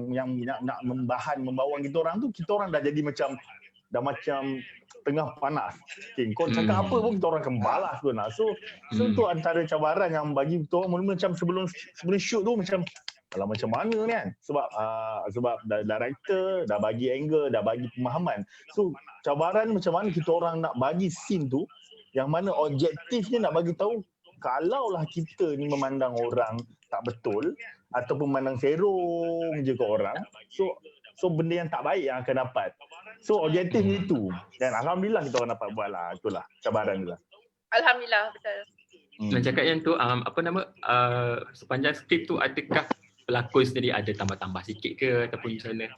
nak membawang kita orang dah jadi macam tengah panas. Okay, kau cakap apa pun kita orang akan balas tu nak. So tu antara cabaran yang bagi kita orang mula macam sebelum shoot tu macam kalau macam mana ni kan, sebab director dah bagi angle, dah bagi pemahaman. So cabaran macam mana kita orang nak bagi scene tu yang mana objektifnya nak bagi tahu kalaulah kita ni memandang orang tak betul ataupun memandang serong je ke orang, so benda yang tak baik yang akan dapat. So objektifnya itu, dan alhamdulillah kita orang dapat buat lah. Itulah cabaran tu lah. Alhamdulillah, betul. Dan cakap yang tu sepanjang skrip tu adakah pelakon sendiri ada tambah-tambah sikit ke ataupun macam mana?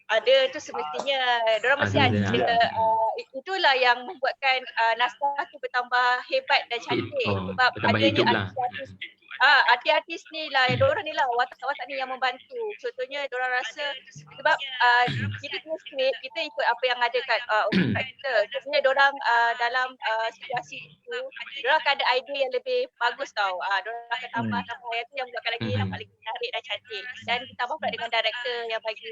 Ada tu semestinya. Diorang mesti ada. Itulah yang membuatkan naskah tu bertambah hebat dan cantik. Sebab adanya artis-artis ni lah, diorang ni lah watak-watak ni yang membantu. Contohnya diorang rasa sebab kita punya skrip, kita ikut apa yang ada kat otak kita. Contohnya diorang dalam situasi itu, diorang akan ada idea yang lebih bagus tau. Diorang akan tambah ayat tu yang buatkan lagi nampak lagi menarik dan cantik. Dan ditambah pula dengan director yang bagi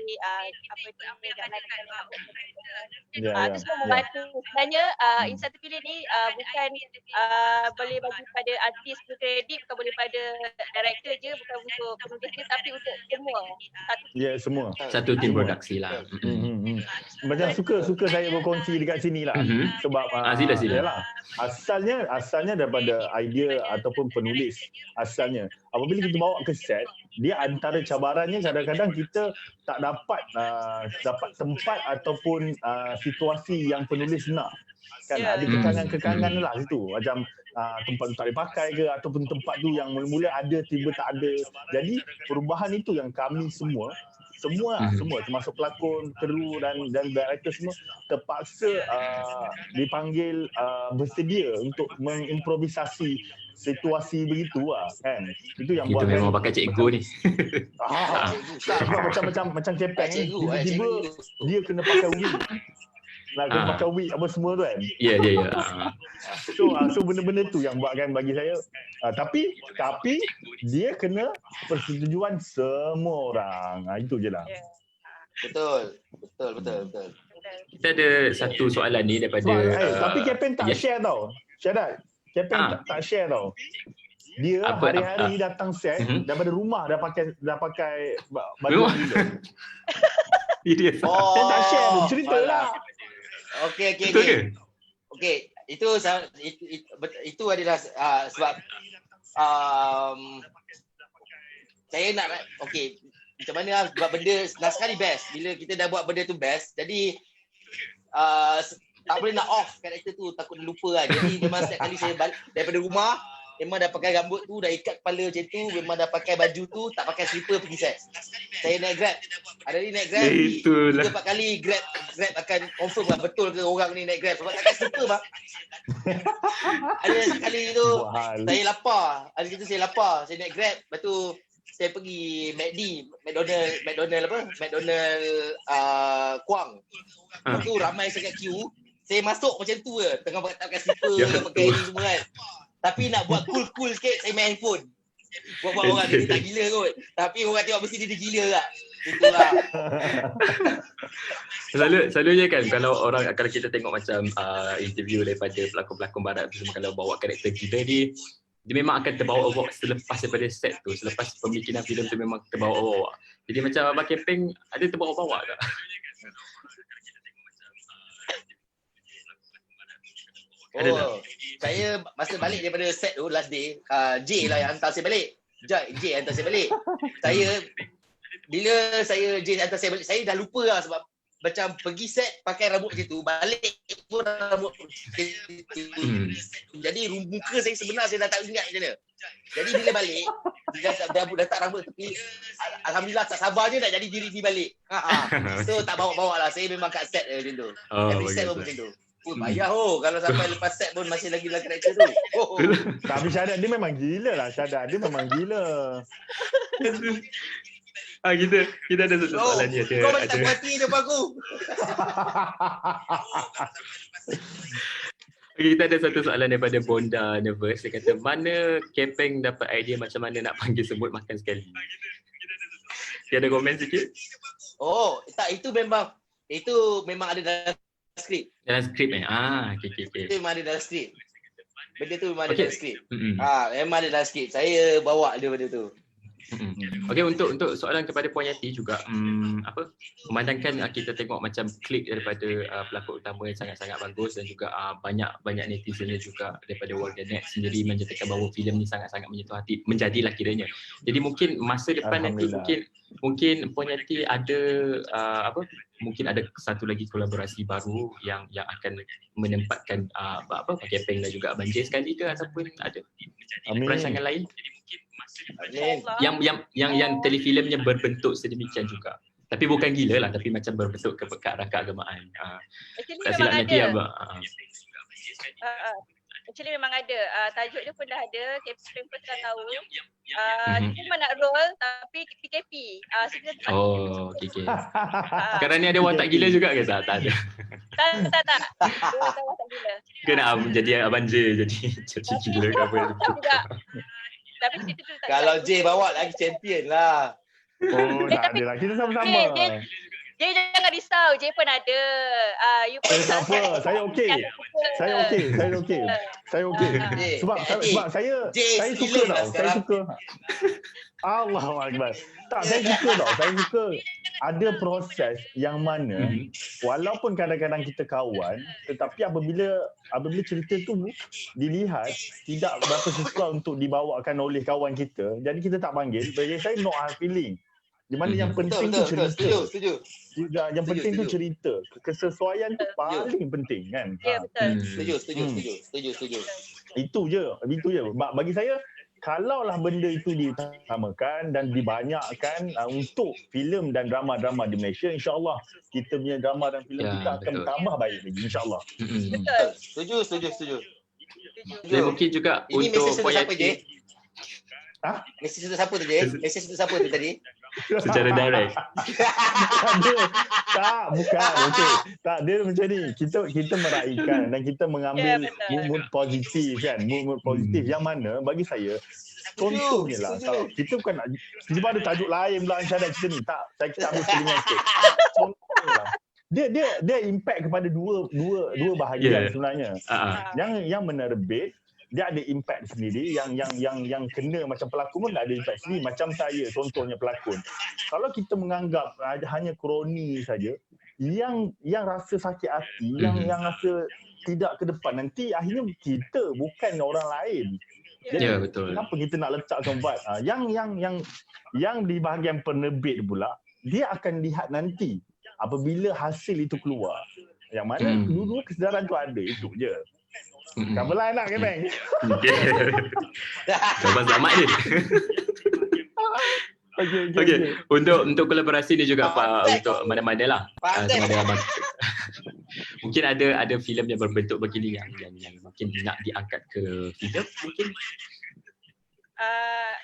itu semua membantu. Sebenarnya Insan Terpilih ni bukan boleh bagi pada artis kredit, bukan boleh pada director je, bukan untuk penulis je, tapi untuk semua. Semua. Satu tim produksi lah. Macam suka saya berkongsi dekat sini lah. Sebab sila. Asalnya daripada idea ataupun penulis asalnya. Apabila kita bawa ke set, dia antara cabarannya kadang-kadang kita tak dapat tempat ataupun situasi yang penulis nak. Kan ada kekangan-kekangan lah situ. Macam tempat tu tak dipakai ke ataupun tempat tu yang mula-mula ada tiba tak ada. Jadi perubahan itu yang kami semua termasuk pelakon, kru dan director semua terpaksa dipanggil bersedia untuk mengimprovisasi situasi begitu kan. Itu yang buat memang pakai cikgu ni. Macam Kepeng ni tiba-tiba dia kena pakai wig. Kena pakai wig apa semua tu kan. Ya. So benda-benda tu yang buatkan bagi saya tapi dia kena persetujuan semua orang. Itu je lah. Betul. Kita ada satu soalan ni daripada tapi Kepeng tak share tau. Syarat. Kepeng tak share tau. Dia hari-hari datang set daripada rumah dah pakai baju gila. Dia tak share pun cerita lah. Okey. Itu adalah sebab saya nak macam mana sebab benda naskah ni best. Bila kita dah buat benda tu best, jadi tak boleh nak off karakter tu, takut dia lupa kan. Jadi memang setiap kali saya balik daripada rumah, memang dah pakai rambut tu, dah ikat kepala macam tu, memang dah pakai baju tu, tak pakai slipper pergi set. Saya naik Grab. Ada ni naik Grab, 3-4 kali Grab akan confirm lah betul ke orang ni naik Grab sebab tak pakai slipper bang. Ada sekali tu saya lapar. Ada situ saya lapar, saya naik Grab, lepas tu saya pergi McDonald Kuang. Lepas tu ramai sangat queue. Saya masuk macam tu je, tengah pakai slipper, pakai ni semua kan. Tapi nak buat cool sikit, saya main handphone. Buat orang dia tak gila kot. Tapi orang tengok mesti dia gila tak. Itulah. Selalunya kan kalau kita tengok macam interview daripada pelakon-pelakon barat tu semua, kalau bawa karakter gila ni, dia memang akan terbawa-bawa selepas daripada set tu, selepas pembikinan filem tu memang terbawa-bawa. Jadi macam Abang Kepeng ada terbawa-bawa tak? Saya masa balik daripada set tu last day, J lah yang hantar saya balik. J hantar saya balik. Bila J hantar saya balik, saya dah lupa lah sebab macam pergi set pakai rambut macam tu, balik pun rambut jadi muka saya sebenar saya dah tak ingat macam mana. Jadi bila balik dah letak rambut tepi, alhamdulillah tak sabar je nak jadi diri ni balik. So tak bawa-bawa lah, saya memang kat set macam tu. Every set pun macam tu. Payah kalau sampai lepas set pun masih lagi dalam karakter tu. Tapi Syadat dia memang gila lah. Dia memang gila. kita ada satu soalan ni ada. Kau balik tak berhati depan aku. Okay, kita ada satu soalan daripada Bonda Nervous. Dia kata, mana Kepeng dapat idea macam mana nak panggil semut makan sekali? Dia ada komen sikit? Oh, tak, itu memang ada dalam skrip. Dalam skrip okay. Itu memang ada dalam skrip. Benda tu memang ada Okay. dalam skrip. Mm-mm. Memang ada dalam skrip. Saya bawa dia benda tu. Okey, untuk soalan kepada Puan Yati juga, memandangkan kita tengok macam klik daripada pelakon utama yang sangat-sangat bagus dan juga banyak netizennya juga daripada Warganet sendiri menyatakan bahawa filem ni sangat-sangat menyentuh hati, menjadilah kiranya. Jadi mungkin masa depan nanti mungkin Puan Yati ada mungkin ada satu lagi kolaborasi baru yang akan menempatkan Kepeng dan juga Abang J sekali ke, ataupun ada perancangan lain? Yang telefilmnya berbentuk sedemikian juga. Tapi bukan gila lah, tapi macam berbentuk ke arah keagamaan. Tak silap nanti abang. Actually memang ada. Tajuk dia pun dah ada. Kepeng pun dah tahu. Cuma nak roll tapi PKP. Okay. Sekarang ni ada watak gila juga ke? Tak ada. Tak. Dia watak gila. Ke nak jadi Abang J jadi gila ke apa? Tapi kita tu tak. Kalau J bawa lagi champion lah. Oh, tak ada lah. Kita sama-sama. J jangan risau. J pun ada. You pun Tak apa. Saya okey. Saya okey. Sebab saya suka tau. Saya suka. Allahuakbar. Tak, saya suka tau. Saya suka ada proses yang mana walaupun kadang-kadang kita kawan, tetapi apabila cerita tu dilihat tidak berapa suka untuk dibawakan oleh kawan kita, jadi kita tak panggil. Bagi saya no hard feeling. Di mana yang penting tu cerita. Setuju. Yang penting tu cerita. Kesesuaian tu paling penting kan. Ya, betul. Setuju. Itu je. Bagi saya, kalaulah benda itu diutamakan dan dibanyakkan untuk filem dan drama-drama di Malaysia, insya-Allah kita punya drama dan filem kita akan tambah baik lagi, insya-Allah. Betul. Setuju. Dan mungkin juga ini untuk mesej siapa je? Mesej tu siapa tu je? Mesej tu siapa tu tadi? Secara direct. Bukan. Okey. Tak, dia macam ni. Kita meraihkan dan kita mengambil mood positif kan. Mood positif yang mana bagi saya contohnya lah. Kalau kita bukan nak tiba ada tajuk lain pula syarat kita ni. Tak, saya kita ambil selingan sikit. Contohnya lah. Dia impact kepada dua bahagian sebenarnya. Yang menerbit dia ada impact sendiri, yang kena macam pelakon pun ada impact sendiri. Macam saya contohnya pelakon, kalau kita menganggap hanya kroni saja, yang rasa sakit hati, yang rasa tidak ke depan, nanti akhirnya kita bukan orang lain. Jadi betul. Kenapa kita nak letakkan buat yang di bahagian penerbit pula, dia akan lihat nanti apabila hasil itu keluar, yang mana dulu kesedaran tu ada. Itu je. Kabelah nak Kepeng. Abang selamat je. Okey. Untuk kolaborasi ni juga untuk mana-mana lah. Sama ada abang. Mungkin ada filem yang berbentuk begini yang mungkin nak diangkat ke filem mungkin.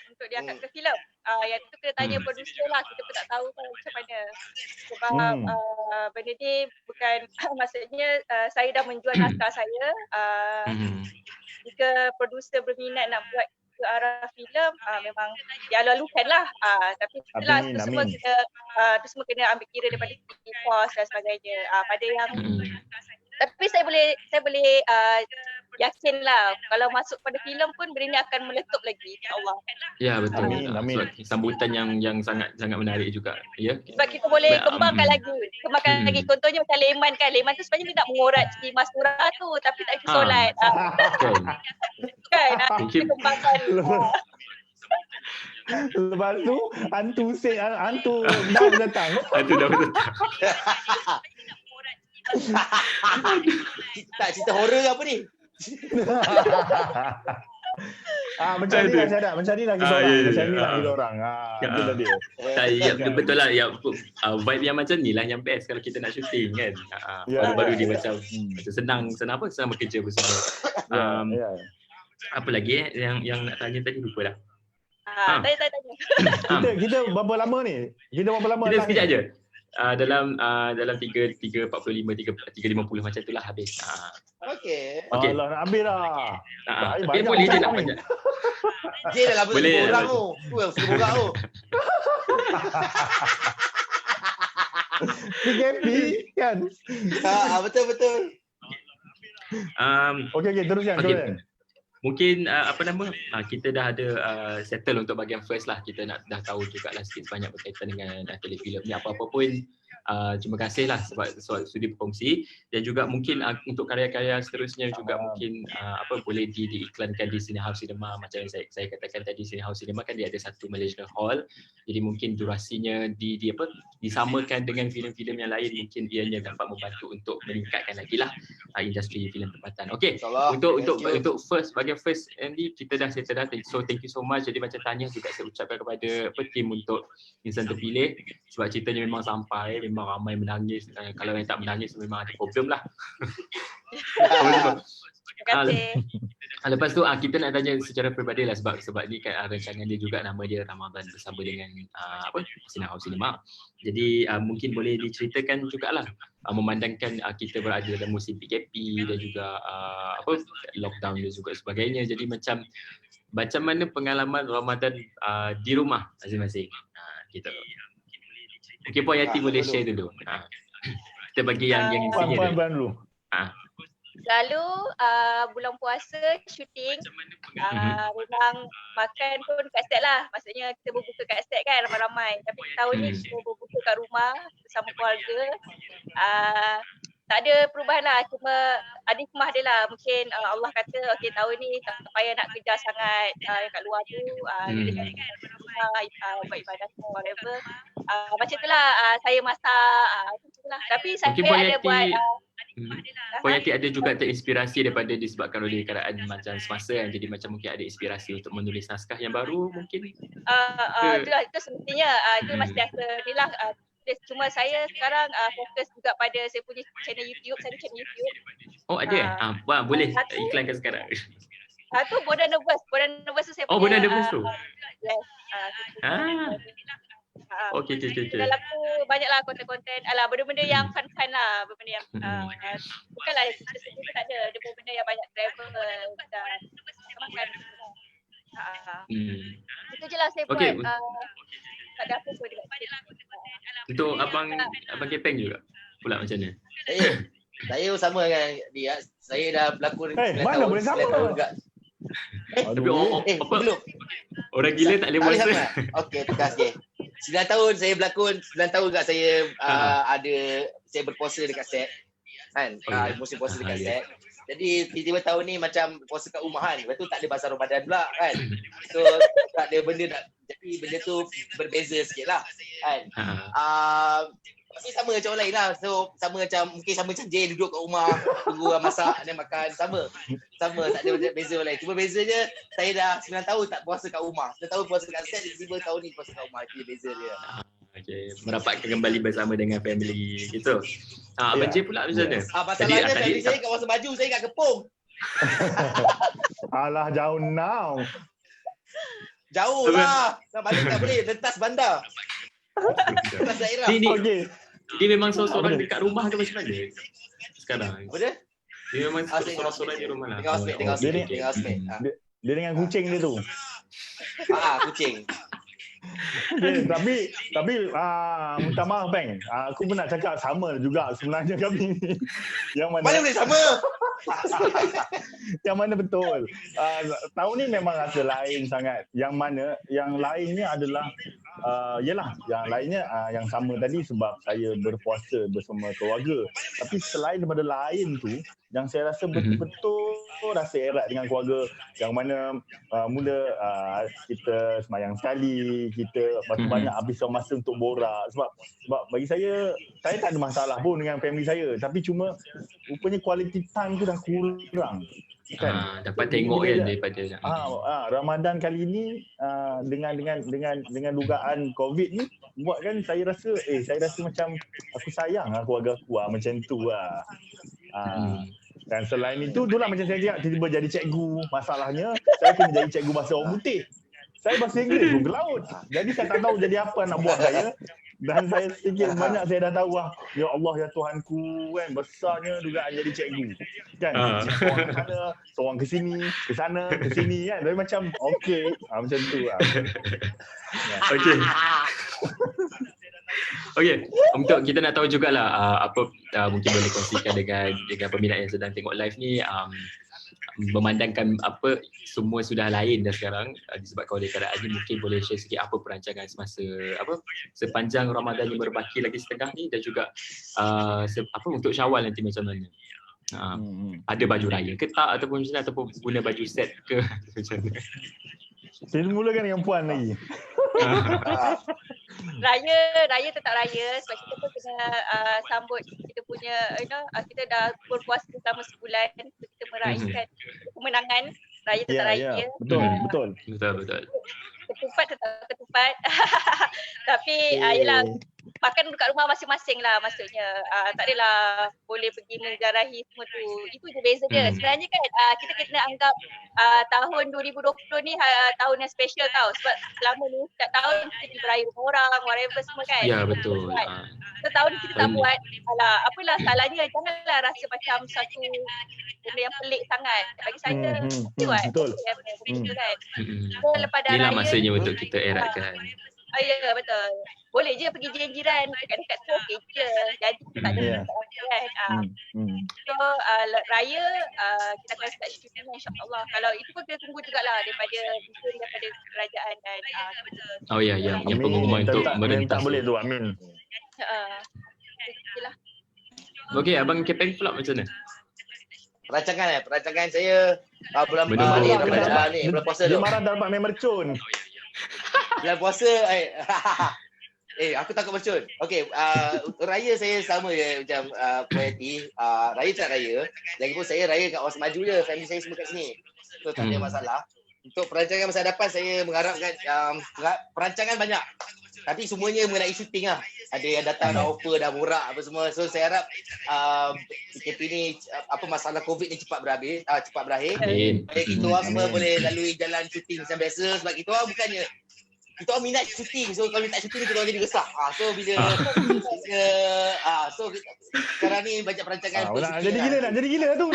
Untuk diangkat ke filem, yang tu kena tanya producer lah. Kita pun tak tahu macam mana. Sebab benda ni bukan maksudnya saya dah menjual naskah saya. Jika producer berminat nak buat ke arah filem, memang dialu-alukan lah. Tapi itulah itu semua kena ambil kira daripada kos dan sebagainya. Pada yang tapi saya boleh yakin lah kalau masuk pada filem pun benda ni akan meletup lagi, insya-Allah. Ya, betul. Amin. Sambutan yang sangat menarik juga. Ya. Sebab kita boleh kembangkan lagi. Contohnya macam Leman kan. Leman tu sebenarnya dia nak mengorat si Mas Nurah tu tapi tak pergi solat. Kan? Kita kembangkan. Lepas tu hantu dah datang. Tak, cerita horror apa ni? Mencari lagi orang. Itu tadi. Betul lah. Vibe yang macam ni lah yang best kalau kita nak syuting kan. Baru-baru dia macam senang bekerja bersama. Apa lagi yang nak tanya tadi lupa dah. Tanya. Kita berapa lama ni? Kita berapa lama? Kita sekejap je. Dalam 3.45, 3.50 macam itulah habis. Okey. Alah, nak habis dah. Boleh je nak banyak. Dia dah lama Boleh, 10 orang tu. Tu yang 10 orang tu. PKP kan? Betul. Okey, teruskan. Mungkin kita dah ada settle untuk bahagian first lah. Kita dah tahu jugalah sikit sebanyak berkaitan dengan telefilm ni. Apa-apa pun terima kasih lah sebab sudi berkongsi, dan juga mungkin untuk karya-karya seterusnya juga mungkin boleh diiklankan di Cinehouse Cinema. Macam yang saya katakan tadi, Cinehouse Cinema kan dia ada satu Malaysia Hall, jadi mungkin durasinya disamakan dengan filem-filem yang lain, mungkin ianya dapat membantu untuk meningkatkan lagi lah industri filem tempatan. Okey, untuk bahagian first Andy kita dah settle dah. So thank you so much. Jadi macam tanya juga saya ucapkan kepada tim untuk insan terpilih, sebab ceritanya memang sampai, memang ramai menangis. Kalau yang tak menangis memang ada problem lah. Terima kasih. Lepas tu kita nak tanya secara peribadi lah, sebab ni kan rancangan dia juga nama dia Ramadan bersama dengan Cinehouse Cinema. Jadi mungkin boleh diceritakan jugalah memandangkan kita berada dalam musim PKP dan juga lockdown dan juga sebagainya. Jadi macam mana pengalaman Ramadan di rumah masing-masing gitu. Mungkin Puan Yati boleh share dulu. Kita bagi yang senior dulu. Selalu bulan puasa syuting, memang makan pun kat set lah. Maksudnya kita berbuka kat set kan ramai-ramai. Tapi tahun ni kita berbuka kat rumah bersama keluarga. Tak ada perubahan lah, cuma ada hikmah dia lah. Mungkin Allah kata okey tahun ni tak payah nak kejar sangat yang kat luar tu. Kita kat rumah buat ibadah semua whatever. Macam tu lah, saya masak macam tu lah. Tapi saya ada buat Puan Yati ada juga terinspirasi daripada disebabkan oleh keadaan macam semasa kan, jadi macam mungkin ada inspirasi untuk menulis naskah yang baru mungkin. Itulah, itu semestinya itu masih biasa ni lah. Cuma saya sekarang fokus juga pada saya punya channel YouTube. Saya ada channel YouTube. Oh ada wah boleh iklankan sekarang. Tu Boda Nervous tu saya punya. Boda Nervous tu. Yes. Okey. Dalam tu banyaklah konten-konten benda-benda yang fun-fun lah, benda yang bukanlah kita sendiri tak ada benda yang banyak travel dan makan. Itu je lah saya buat. Tak ada apa pun dekat sini. Untuk abang Kepeng juga pula macam mana? Saya sama dengan dia. Saya dah berlakon 9 mana tahun. boleh sama juga. Belum. Orang gila tak boleh puasa. Okey, terima kasih. 9 tahun saya berlakon, 9 tahun juga saya saya berpuasa dekat set. Kan? Musim puasa dekat set. Jadi tiba-tiba tahun ni macam puasa kat rumah kan. Lepas tu tak ada bazar Ramadan pula kan. So tak ada benda nak, jadi benda tu berbeza sikit lah kan. Tapi sama macam orang lain lah. So sama macam Jay duduk kat rumah tunggu orang masak dan makan. Sama tak ada beza orang lain. Cuma bezanya saya dah 9 tahun tak puasa kat rumah. 9 tahun puasa kat set, tiba-tiba tahun ni puasa kat rumah. Itu beza dia. Okey, merapatkan kembali bersama dengan family gitu. Abang Jay pula macam mana? Masalahnya family saya kat Kawasan Maju, saya kat Kepong. Alah jauh now. Jauh lah. Nak balik tak boleh, rentas bandar. Rentas daerah. Dia memang seorang dekat rumah ke macam mana sekarang? Apa dia? Dia memang seorang-seorang di rumah lah. Tengok hospital. Dia dengan kucing dia tu. Kucing. Tapi minta maaf Peng. Aku pun nak cakap sama juga sebenarnya kami ni. Yang mana boleh sama? Yang mana betul. Tahun ni memang rasa lain sangat. Yang lainnya adalah yang lainnya yang sama tadi sebab saya berpuasa bersama keluarga. Tapi selain daripada lain tu, yang saya rasa betul-betul rasa erat dengan keluarga, yang mana mula kita semayang sekali, kita banyak habiskan masa untuk borak. Sebab bagi saya tak ada masalah pun dengan family saya, tapi cuma rupanya quality time tu dah kurang. Kan? Dapat tengok kan daripada Ramadan kali ni dengan dugaan COVID ni buatkan saya rasa macam aku sayang keluarga aku macam tu lah. Dan selain itu, itulah macam saya cakap, tiba-tiba jadi cikgu. Masalahnya, saya kena jadi cikgu bahasa orang putih. Saya bahasa Inggeris pun ke laut. Jadi saya tak tahu jadi apa nak buat saya. Dan saya sedikit banyak saya dah tahu ya Allah ya Tuhanku kan, besarnya dugaan jadi cikgu. Kan? Seorang ke sana, seorang ke sini, ke sana, ke sini kan. Tapi macam okey, macam tu lah. Okey. Okey, untuk kita nak tahu jugalah apa mungkin boleh kongsikan dengan peminat yang sedang tengok live ni, memandangkan apa semua sudah lain dah sekarang disebabkan oleh keadaan ini, mungkin boleh share sikit apa perancangan semasa sepanjang Ramadan yang berbaki lagi setengah ni, dan juga apa untuk Syawal nanti macam mana? Ada baju raya ke tak, ataupun macam mana, ataupun guna baju set ke macam mana? Saya mulakan dengan puan lagi. Raya tetap raya sebab kita pun kena sambut kita punya kita dah berpuasa selama sebulan, kita meraihkan kemenangan. Raya tetap raya. Betul. Ketupat tetap ketupat. Tapi yelah, makan dekat rumah masing-masing lah, maksudnya tak adalah boleh pergi menjarahi semua tu. Itu je beza dia. Sebenarnya kan kita kena anggap tahun 2020 ni tahun yang special tau, sebab selama ni setiap tahun kita beraya rumah orang, whatever semua kan. Ya betul. So tahun kita tak buat, apalah salahnya, janganlah rasa macam satu benda yang pelik sangat. Bagi saya betul. Kan. So lepas dah inilah raya, masanya untuk kita eratkan. Ya betul. Boleh je pergi jiran-jiran dekat-dekat tu, okey je. Jadi kita tak ada masalah kan. So raya kita akan start shooting insya-Allah. Kalau itu pun kita tunggu jugalah daripada kerajaan dan Oh ya, yang pengumuman untuk merentas. Tak boleh tu, amin. Itulah. Okey, abang Kepeng pula macam mana? Perancangan saya bulan ni bulan puasa tu. Dia marah dah dapat main mercun. Bulan puasa aku takut mercun. Okey, raya saya sama je macam Puayati. Raya tak raya. Lagipun saya raya kat Awas Maju je, family saya semua kat sini. So tak ada masalah. Untuk perancangan masa hadapan saya mengharapkan perancangan banyak. Tapi semuanya mengenai syuting lah. Ada yang datang dah offer, dah borak apa semua. So saya harap PKP ni masalah COVID ni cepat berakhir. Supaya kita orang semua boleh lalui jalan syuting macam biasa. Sebab kita orang bukannya kita orang minat syuting. So kalau tak syuting kita orang jadi resah. So bila so sekarang ni banyak perancangan untuk nak syuting. Nak jadi gila tu.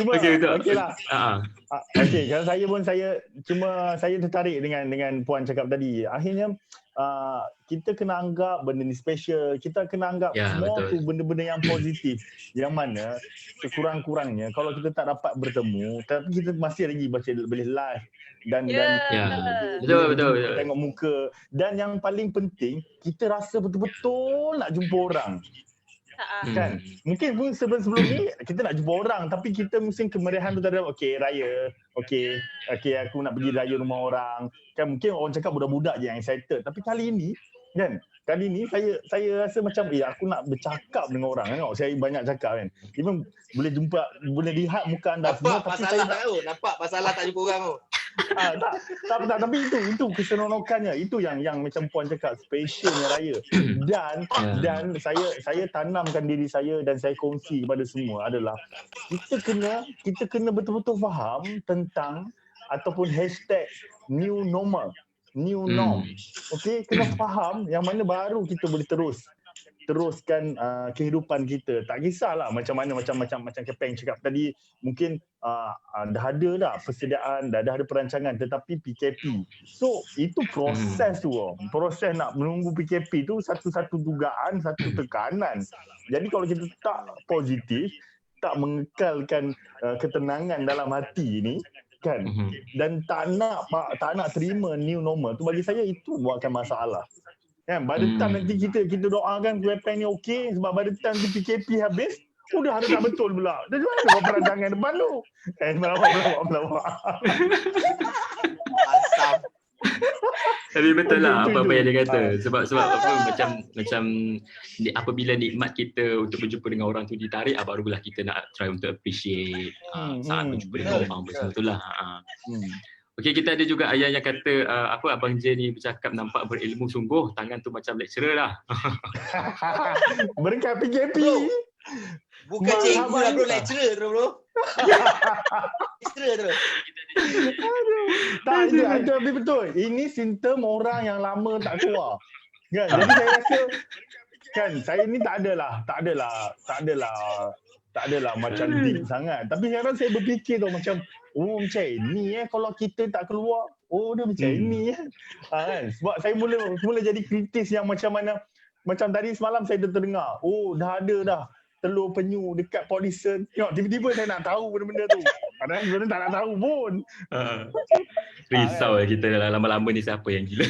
Cuma okeylah. Okey, kalau saya tertarik dengan puan cakap tadi. Akhirnya kita kena anggap benda ni special. Kita kena anggap semua tu benda-benda yang positif. Yang mana sekurang-kurangnya kalau kita tak dapat bertemu, tapi kita masih lagi boleh live dan betul. Tengok muka. Dan yang paling penting, kita rasa betul-betul nak jumpa orang. Kan? Mungkin pun sebelum ni kita nak jumpa orang, tapi kita mesti kemeriahan tu ada raya. Okey, aku nak pergi raya rumah orang. Kan mungkin orang cakap budak-budak je yang excited, tapi kali ni saya rasa macam aku nak bercakap dengan orang. Tengok saya banyak cakap kan. Even boleh lihat muka anda semua, tapi saya nampak masalah tak jumpa orang tu. Tak, tapi itu keseronokannya. Itu yang macam puan cakap, specialnya raya. Dan saya tanamkan diri saya dan saya kongsi kepada semua adalah kita kena betul-betul faham tentang ataupun hashtag new normal, new norm. Okey, kena faham yang mana baru kita boleh teruskan kehidupan kita. Tak kisahlah macam mana macam Kepeng cakap tadi, mungkin dah ada dah persediaan, dah ada perancangan, tetapi PKP. So itu proses tu. Proses nak menunggu PKP tu satu dugaan, satu tekanan. Jadi kalau kita tak positif, tak mengekalkan ketenangan dalam hati ni kan, dan tak nak terima new normal tu, bagi saya itu buatkan masalah. Kan, by the time nanti kita doakan Kepeng ni okey, sebab by the time nanti PKP habis, udah ada tak betul pula. Dia mana buat perancangan depan tu? Melawak. Asam. Tapi betul lah apa yang dia kata. Sebab macam apabila nikmat kita untuk berjumpa dengan orang tu ditarik, barulah kita nak try untuk appreciate saat berjumpa dengan orang betul lah. Okey, kita ada juga ayah yang kata Abang J ni bercakap nampak berilmu sungguh, tangan tu macam lecturer lah. Berkat PKP. Bukan cikgu lah bro, lecturer terus bro. Lecturer terus. Tak, itu lebih betul. Ini simptom orang yang lama tak keluar. Kan? Jadi saya rasa kan saya ni tak adalah macam deep sangat. Tapi sekarang saya berfikir tau macam macam ni kalau kita tak keluar, dia macam ni kan. Sebab saya mula jadi kritis yang macam mana, macam tadi semalam saya terdengar, dah ada dah telur penyu dekat Port Dickson. Tengok, tiba-tiba saya nak tahu benda-benda tu. Padahal sebenarnya tak nak tahu pun. Risau lah kita lama-lama ni siapa yang gila.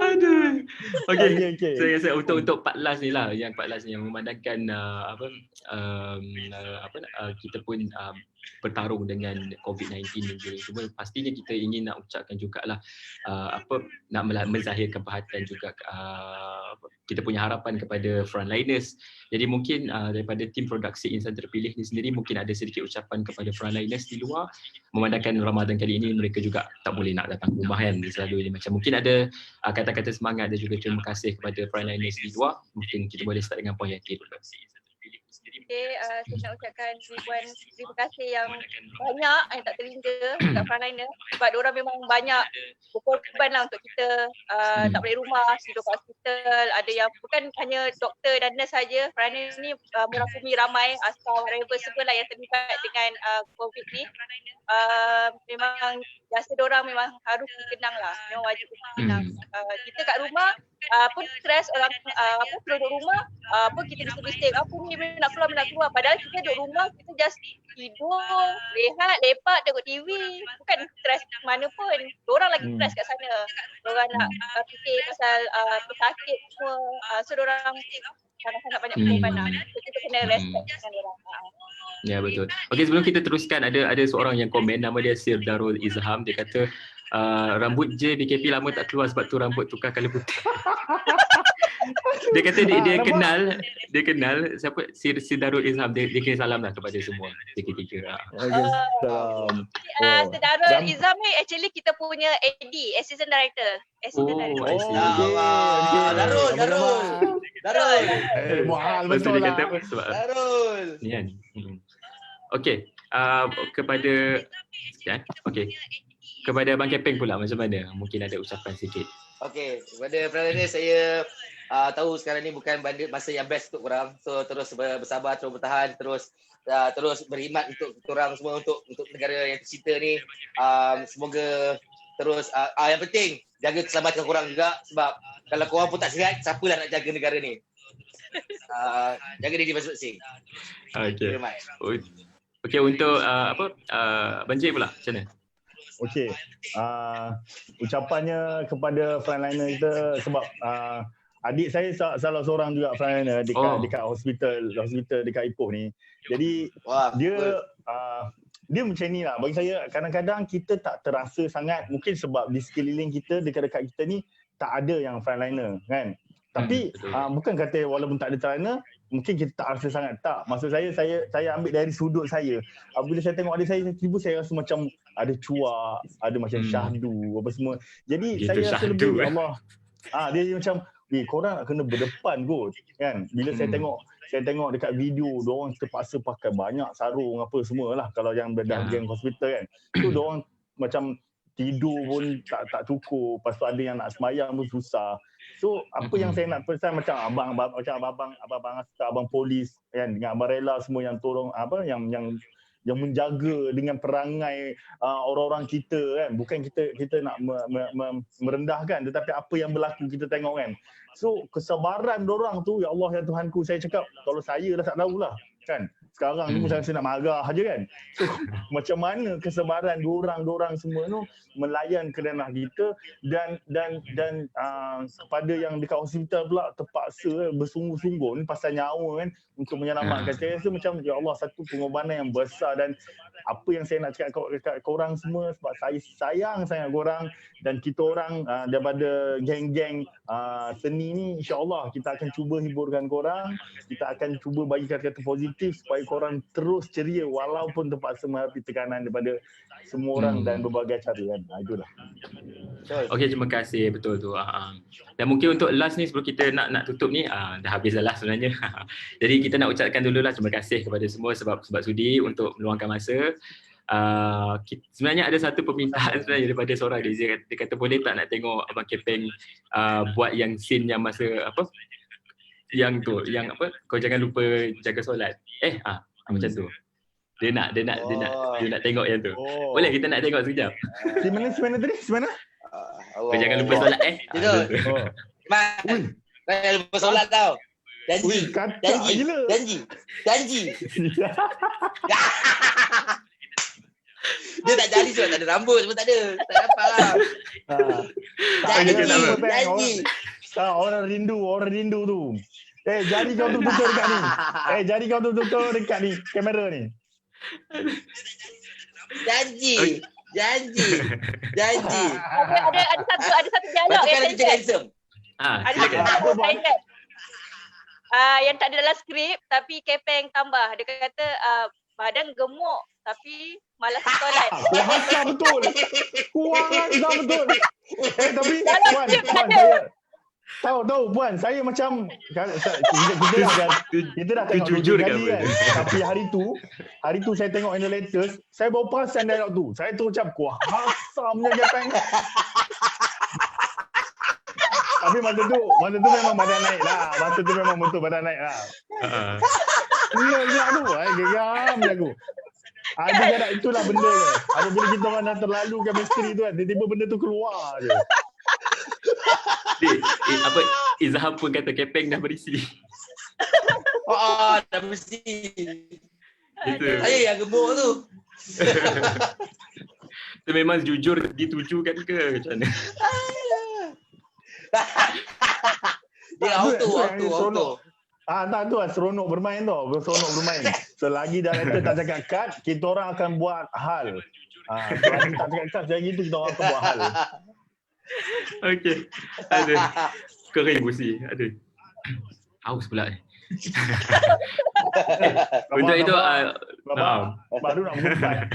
Aduh. Okay. Saya rasa untuk part last ni lah, yang part last ni yang memandangkan kita pun bertarung dengan COVID-19 ni semua, pastinya kita ingin nak ucapkan jugalah nak menzahirkan perhatian juga kita punya harapan kepada frontliners. Jadi mungkin daripada tim produksi Insan Terpilih ni sendiri mungkin ada sedikit ucapan kepada frontliners di luar, memandangkan Ramadan kali ini mereka juga tak boleh nak datang ke rumah kan, selalu macam mungkin ada kata-kata semangat dan juga terima kasih kepada frontliners di luar. Mungkin kita boleh start dengan poin yang kedua. Okay, saya nak ucapkan terima kasih yang banyak yang tak terhingga dekat frontliner, sebab diorang memang banyak berkorban lah untuk kita, tak balik rumah, tidur kat hospital. Ada yang bukan hanya doktor dan nurse saja, frontliner ni merangkumi ramai asal whatever semua lah yang terlibat dengan COVID ni. Memang jasa diorang memang harus dikenang lah, memang wajib dikenang. Kita kat rumah pun stres, orang duduk rumah pun kita bising apa ni nak keluar, padahal kita duduk rumah, kita just tidur, rehat, lepak, tengok TV, bukan stres mana pun. Diorang lagi stres kat sana, diorang nak fikir pasal pesakit semua, so diorang sangat-sangat banyak pengorbanan. So kita kena respect dengan diorang. Ya, betul. Okey, sebelum kita teruskan, ada seorang yang komen, nama dia Sir Darul Izham. Dia kata rambut je BKP lama tak keluar sebab tu rambut tukar colour putih. Dia kata dia kenal siapa Sir Darul Izham. Dia kirim salam lah kepada semua tiga-tiga. Salam. Sir Darul Izham ni actually kita punya AD, Assistant Director. Darul. Mahal betul lah. Darul. Ni kan. Okey, kepada kepada Bang Kepeng pula, macam mana? Mungkin ada ucapan sikit. Okey, kepada frontliners saya tahu sekarang ni bukan masa yang best untuk korang. So terus bersabar, terus bertahan, terus berkhidmat untuk korang semua, untuk negara yang tercinta ni. Semoga terus yang penting jaga keselamatan korang juga, sebab kalau korang pun tak sihat, siapalah nak jaga negara ni. Jaga diri masing-masing. Okey. Okey, untuk Abang J pula, macam mana? Okey, ucapannya kepada frontliner kita, sebab adik saya salah seorang juga frontliner dekat hospital dekat Ipoh ni. Jadi dia macam ni lah, bagi saya kadang-kadang kita tak terasa sangat, mungkin sebab di sekeliling kita, dekat-dekat kita ni tak ada yang frontliner kan. Tapi bukan kata walaupun tak ada frontliner mungkin kita tak rasa sangat, tak. Maksud saya ambil dari sudut saya. Bila saya tengok adik saya, tiba saya rasa macam ada cuak, ada macam syahdu apa semua. Jadi gitu, saya rasa lebih Allah. Dia macam korang nak kena berdepan kot kan. Bila saya tengok dekat video, diorang terpaksa pakai banyak sarung apa semualah kalau yang geng hospital kan. Tu diorang macam tidur pun tak cukup, lepas tu ada yang nak sembahyang pun susah. So apa yang saya nak pesan, macam abang polis kan, dengan abang rela semua yang tolong yang menjaga dengan perangai orang-orang kita kan. Bukan kita nak merendahkan, tetapi apa yang berlaku kita tengok kan. So kesabaran dorang tu, ya Allah ya Tuhanku, saya cakap kalau saya dah tak tahulah kan. Sekarang ni saya nak marah aja kan. So macam mana kesabaran dorang semua tu melayan kerenah kita, dan kepada yang dekat hospital pula terpaksa bersungguh-sungguh ni pasal nyawa kan, untuk menyelamatkan. Saya rasa macam ya Allah, satu pengorbanan yang besar. Dan apa yang saya nak cakap kat korang semua, sebab saya sayang sangat korang, dan kita orang daripada geng-geng seni ni, insya-Allah kita akan cuba hiburkan korang, kita akan cuba bagi kata-kata positif supaya supaya korang terus ceria walaupun terpaksa menghadapi tekanan daripada semua orang dan berbagai cara kan. Itulah. Okey, terima kasih. Betul tu. Dan mungkin untuk last ni sebelum kita nak tutup ni, dah habis dah lah sebenarnya. Jadi kita nak ucapkan dululah terima kasih kepada semua sebab sudi untuk meluangkan masa. Sebenarnya ada satu permintaan sebenarnya daripada seorang dia kata boleh tak nak tengok Abang Kepeng buat yang scene yang masa apa yang tu, yang apa, kau jangan lupa jaga solat. Macam tu. Dia nak tengok yang tu. Boleh kita nak tengok sekejap. Di mana tadi? Kau jangan lupa solat Kau jangan lupa solat tau. Janji. Dia tak jadi sebab tak ada rambut, semua tak ada. Tak dapat lah. Janji. Orang rindu tu. Jari kau tutup dekat ni. Jari kau tutup dekat ni, kamera ni. Janji. Ada satu dialog yang saya handsome. Yang tak ada dalam skrip tapi Kepeng tambah. Dia kata badan gemuk tapi malas solat. Kuasa betul. Tapi Puan saya tahu Puan, saya macam kita dah tengok jujur kan. Tapi hari tu saya tengok in the latest, saya baru perasan dialog tu. Saya tu macam kuasa punya Kepeng. Tapi masa tu memang badan naik lah. Masa tu memang betul badan naik lah. Gila tu, geram aku. Ada itulah benda ke. Bila kita orang dah terlalu chemistry tu kan, tiba-tiba benda tu keluar je. Izham pun kata Kepeng dah berisi. Dah berisi. Saya yang gemuk tu. Itu memang jujur ditujukan ke macam mana? Dia auto. Tak tu lah, seronok bermain tau. Selagi director tak cakap cut, kita orang akan buat hal. Selagi tak cakap cut, selagi tu kita orang akan buat hal. Okey. Ada. Kering busi. Ada. Haus pula ni. Untuk itu baru nak berumpat.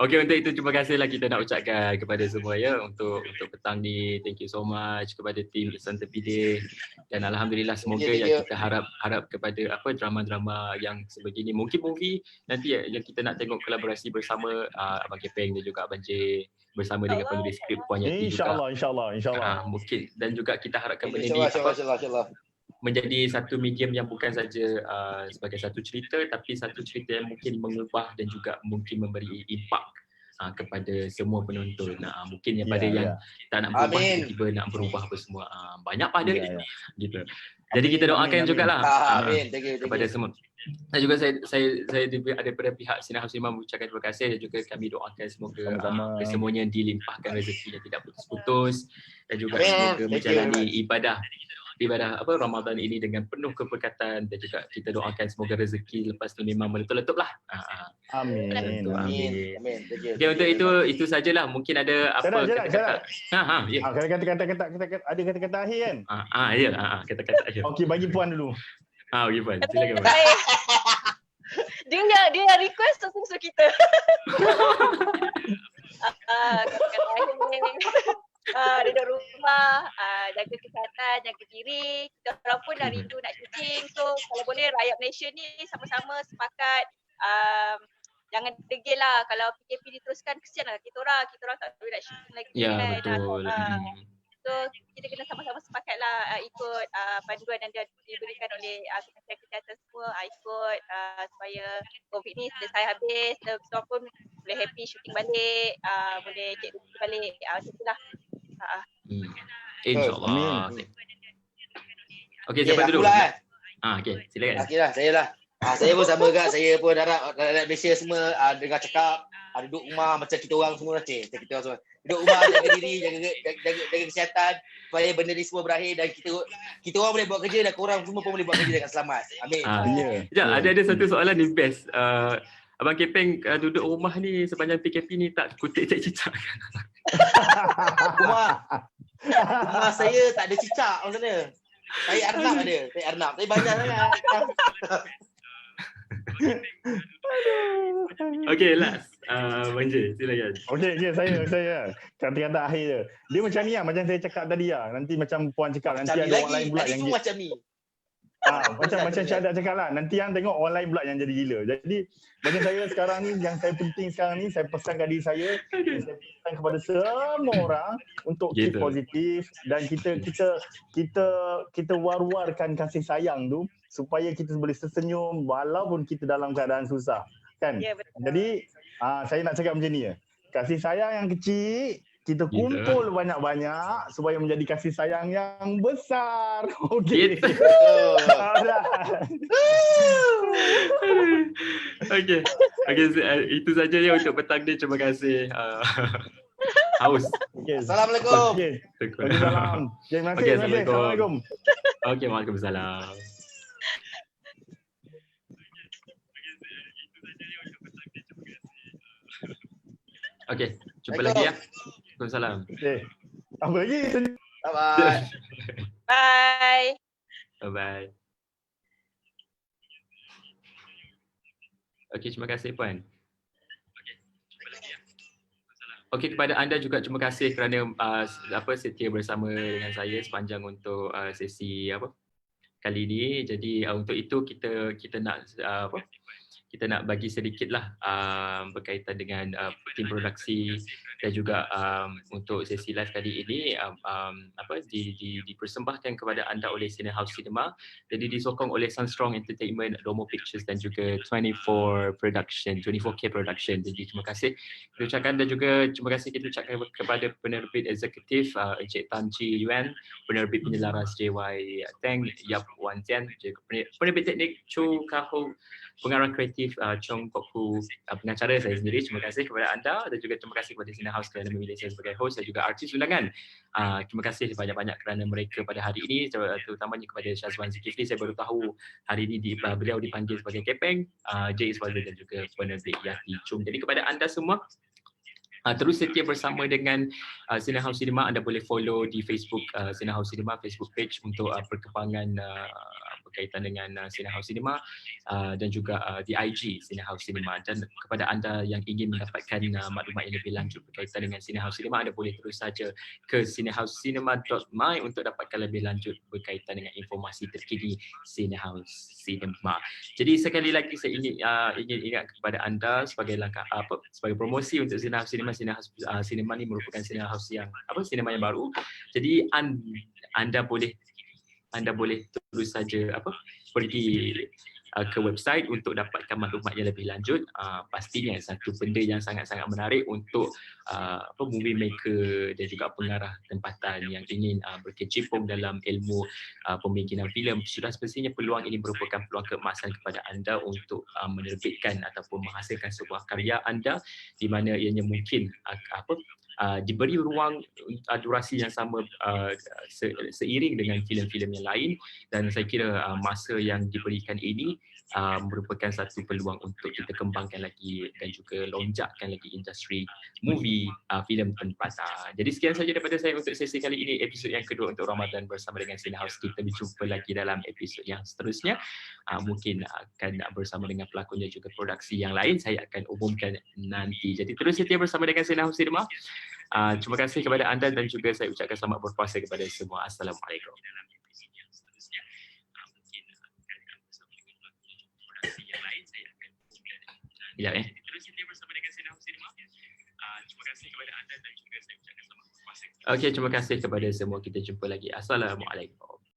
Okey, untuk itu terima kasihlah kita nak ucapkan kepada semua ya untuk petang ni. Thank you so much kepada tim Ihsan Terpilih dan alhamdulillah semoga yang kita harap kepada drama-drama yang sebegini, mungkin movie nanti yang kita nak tengok kolaborasi bersama Abang Kepeng dan juga Abang J bersama dengan penulis skrip Puan Yati juga. InsyaAllah. Mungkin dan juga kita harapkan benda ni menjadi satu medium yang bukan saja sebagai satu cerita tapi satu cerita yang mungkin mengubah dan juga mungkin memberi impak kepada semua penonton. Mungkin yang pada yang tak nak berubah tiba-tiba nak berubah apa semua. Banyak pada gitu. Jadi kita doakan jugalah kepada semua. Dan juga saya daripada pihak Sina House Imam mengucapkan terima kasih dan juga kami doakan semoga kesemuanya dilimpahkan rezeki yang tidak putus-putus dan juga semoga menjalani ibadah Ramadan ini dengan penuh keberkatan dan juga kita doakan semoga rezeki lepas tu memang meletup-letup lah. Amin. Okay, untuk itu sajalah. Mungkin ada apa kata-kata. Ada kata-kata akhir kan? Kata-kata akhir. Okey, bagi Puan dulu. Okey Puan, silakan Puan. Dia request susu kita. Kata-kata akhir. Duduk rumah, jaga kesihatan, jaga diri. Kita orang pun dah rindu nak syuting. So kalau boleh rakyat Malaysia ni sama-sama sepakat jangan degil lah. Kalau PKP diteruskan kesian lah kita orang tak boleh nak syuting lagi. Ya betul. So kita kena sama-sama sepakat lah ikut panduan yang diberikan oleh Kementerian Kesihatan semua, ikut supaya COVID ni selesai habis, semua pun boleh happy syuting balik, boleh cek rezeki balik, macam tu lah. InsyaAllah. Okey, siapa dulu? Okey, silakan. Okey lah, saya lah. Saya pun sama juga, saya pun harap rakyat Malaysia semua dengar cakap, duduk rumah macam kita orang semua lah. Kita orang semua duduk rumah, jaga diri, jaga kesihatan supaya benda ni semua berakhir dan kita orang boleh buat kerja dan korang semua pun boleh buat kerja dengan selamat. Amin. Ada satu soalan ni best. Abang Kepeng duduk rumah ni sepanjang PKP ni tak kutip cicak? Rumah saya tak ada cicak maksudnya. Saya Arnab ada. Saya Arnab. Tapi banyak sangat. Okay, last. Manja, silakan. Okey, saya. Kata-kata akhir je. Dia macam ni lah, macam saya cakap tadi lah. Nanti macam Puan cakap, nanti ada orang lain pula Tadi yang pun macam ni. macam Syahadat cakap lah. Nanti yang tengok orang lain pula yang jadi gila. Jadi macam saya sekarang ni, yang saya penting sekarang ni, saya pesan kat diri saya, saya pesan kepada semua orang untuk keep positif dan kita war-warkan kasih sayang tu supaya kita boleh tersenyum walaupun kita dalam keadaan susah. Kan? Ya, betul. Jadi saya nak cakap macam ni ya. Kasih sayang yang kecil kita kumpul banyak-banyak supaya menjadi kasih sayang yang besar. Okey. Okey. Itu saja ya untuk petang ni. Terima kasih. Haus. Okay. Assalamualaikum. Okey. Waalaikumsalam. Terima kasih. Assalamualaikum. Okey, waalaikumsalam. Okey, jumpa lagi ya. Waalaikumsalam. Okey. Apa lagi? Bye-bye. Bye. Bye-bye. Okey, terima kasih Puan. Okey, kepada anda juga terima kasih kerana setia bersama dengan saya sepanjang untuk sesi kali ini. Jadi untuk itu kita nak kita nak bagi sedikitlah berkaitan dengan tim produksi dan juga untuk sesi live kali ini dipersembahkan kepada anda oleh Cinehouse Cinema. Jadi disokong oleh Sunstrong Entertainment, Domo Pictures dan juga 24K Production. Jadi terima kasih kita ucapkan dan juga terima kasih kita ucapkan kepada penerbit eksekutif Encik Tan Chi Yuan, penerbit penyelaras JY Teng Yap Wan Tian, penerbit teknik Chu Kaho, pengarah kreatif Chong Kok Hu, pengacara saya sendiri. Terima kasih kepada anda dan juga terima kasih kepada Cinehouse kerana memilih saya sebagai host dan juga artis undangan. Terima kasih banyak-banyak kerana mereka pada hari ini, terutamanya kepada Syazwan Zulkifli. Saya baru tahu hari ini beliau dipanggil sebagai Kepeng, J. Iswazir dan juga penerbit Yati Chung. Jadi kepada anda semua, terus setia bersama dengan Cinehouse Cinema. Anda boleh follow di Facebook Cinehouse Cinema, Facebook page untuk perkembangan berkaitan dengan Cinehouse Cinema dan juga di IG Cinehouse Cinema. Dan kepada anda yang ingin mendapatkan maklumat yang lebih lanjut berkaitan dengan Cinehouse Cinema, anda boleh terus saja ke cinehousecinema.my untuk dapatkan lebih lanjut berkaitan dengan informasi terkini Cinehouse Cinema. Jadi sekali lagi saya ingin ingat kepada anda sebagai langkah sebagai promosi untuk Cinehouse Cinema. Cinehouse Cinema ni merupakan Cinehouse yang sinema yang baru. Jadi anda boleh terus saja pergi ke website untuk dapatkan maklumat yang lebih lanjut. Pastinya satu benda yang sangat-sangat menarik untuk movie maker dan juga pengarah tempatan yang ingin berkecimpung dalam ilmu pembikinan filem. Sudah semestinya peluang ini merupakan peluang keemasan kepada anda untuk menerbitkan ataupun menghasilkan sebuah karya anda di mana ianya mungkin diberi ruang durasi yang sama seiring dengan filem-filem yang lain, dan saya kira masa yang diberikan ini merupakan satu peluang untuk kita kembangkan lagi dan juga lonjakkan lagi industri movie filem tempatan. Jadi sekian saja daripada saya untuk sesi kali ini, episod yang kedua untuk Ramadan bersama dengan Cinehouse. Kita berjumpa lagi dalam episod yang seterusnya. Mungkin akan bersama dengan pelakon dan juga produksi yang lain, saya akan umumkan nanti. Jadi terus setia bersama dengan Cinehouse Cinema. Terima kasih kepada anda dan juga saya ucapkan selamat berpuasa kepada semua. Assalamualaikum. Sekejap Okey, terima kasih kepada semua. Kita jumpa lagi. Assalamualaikum.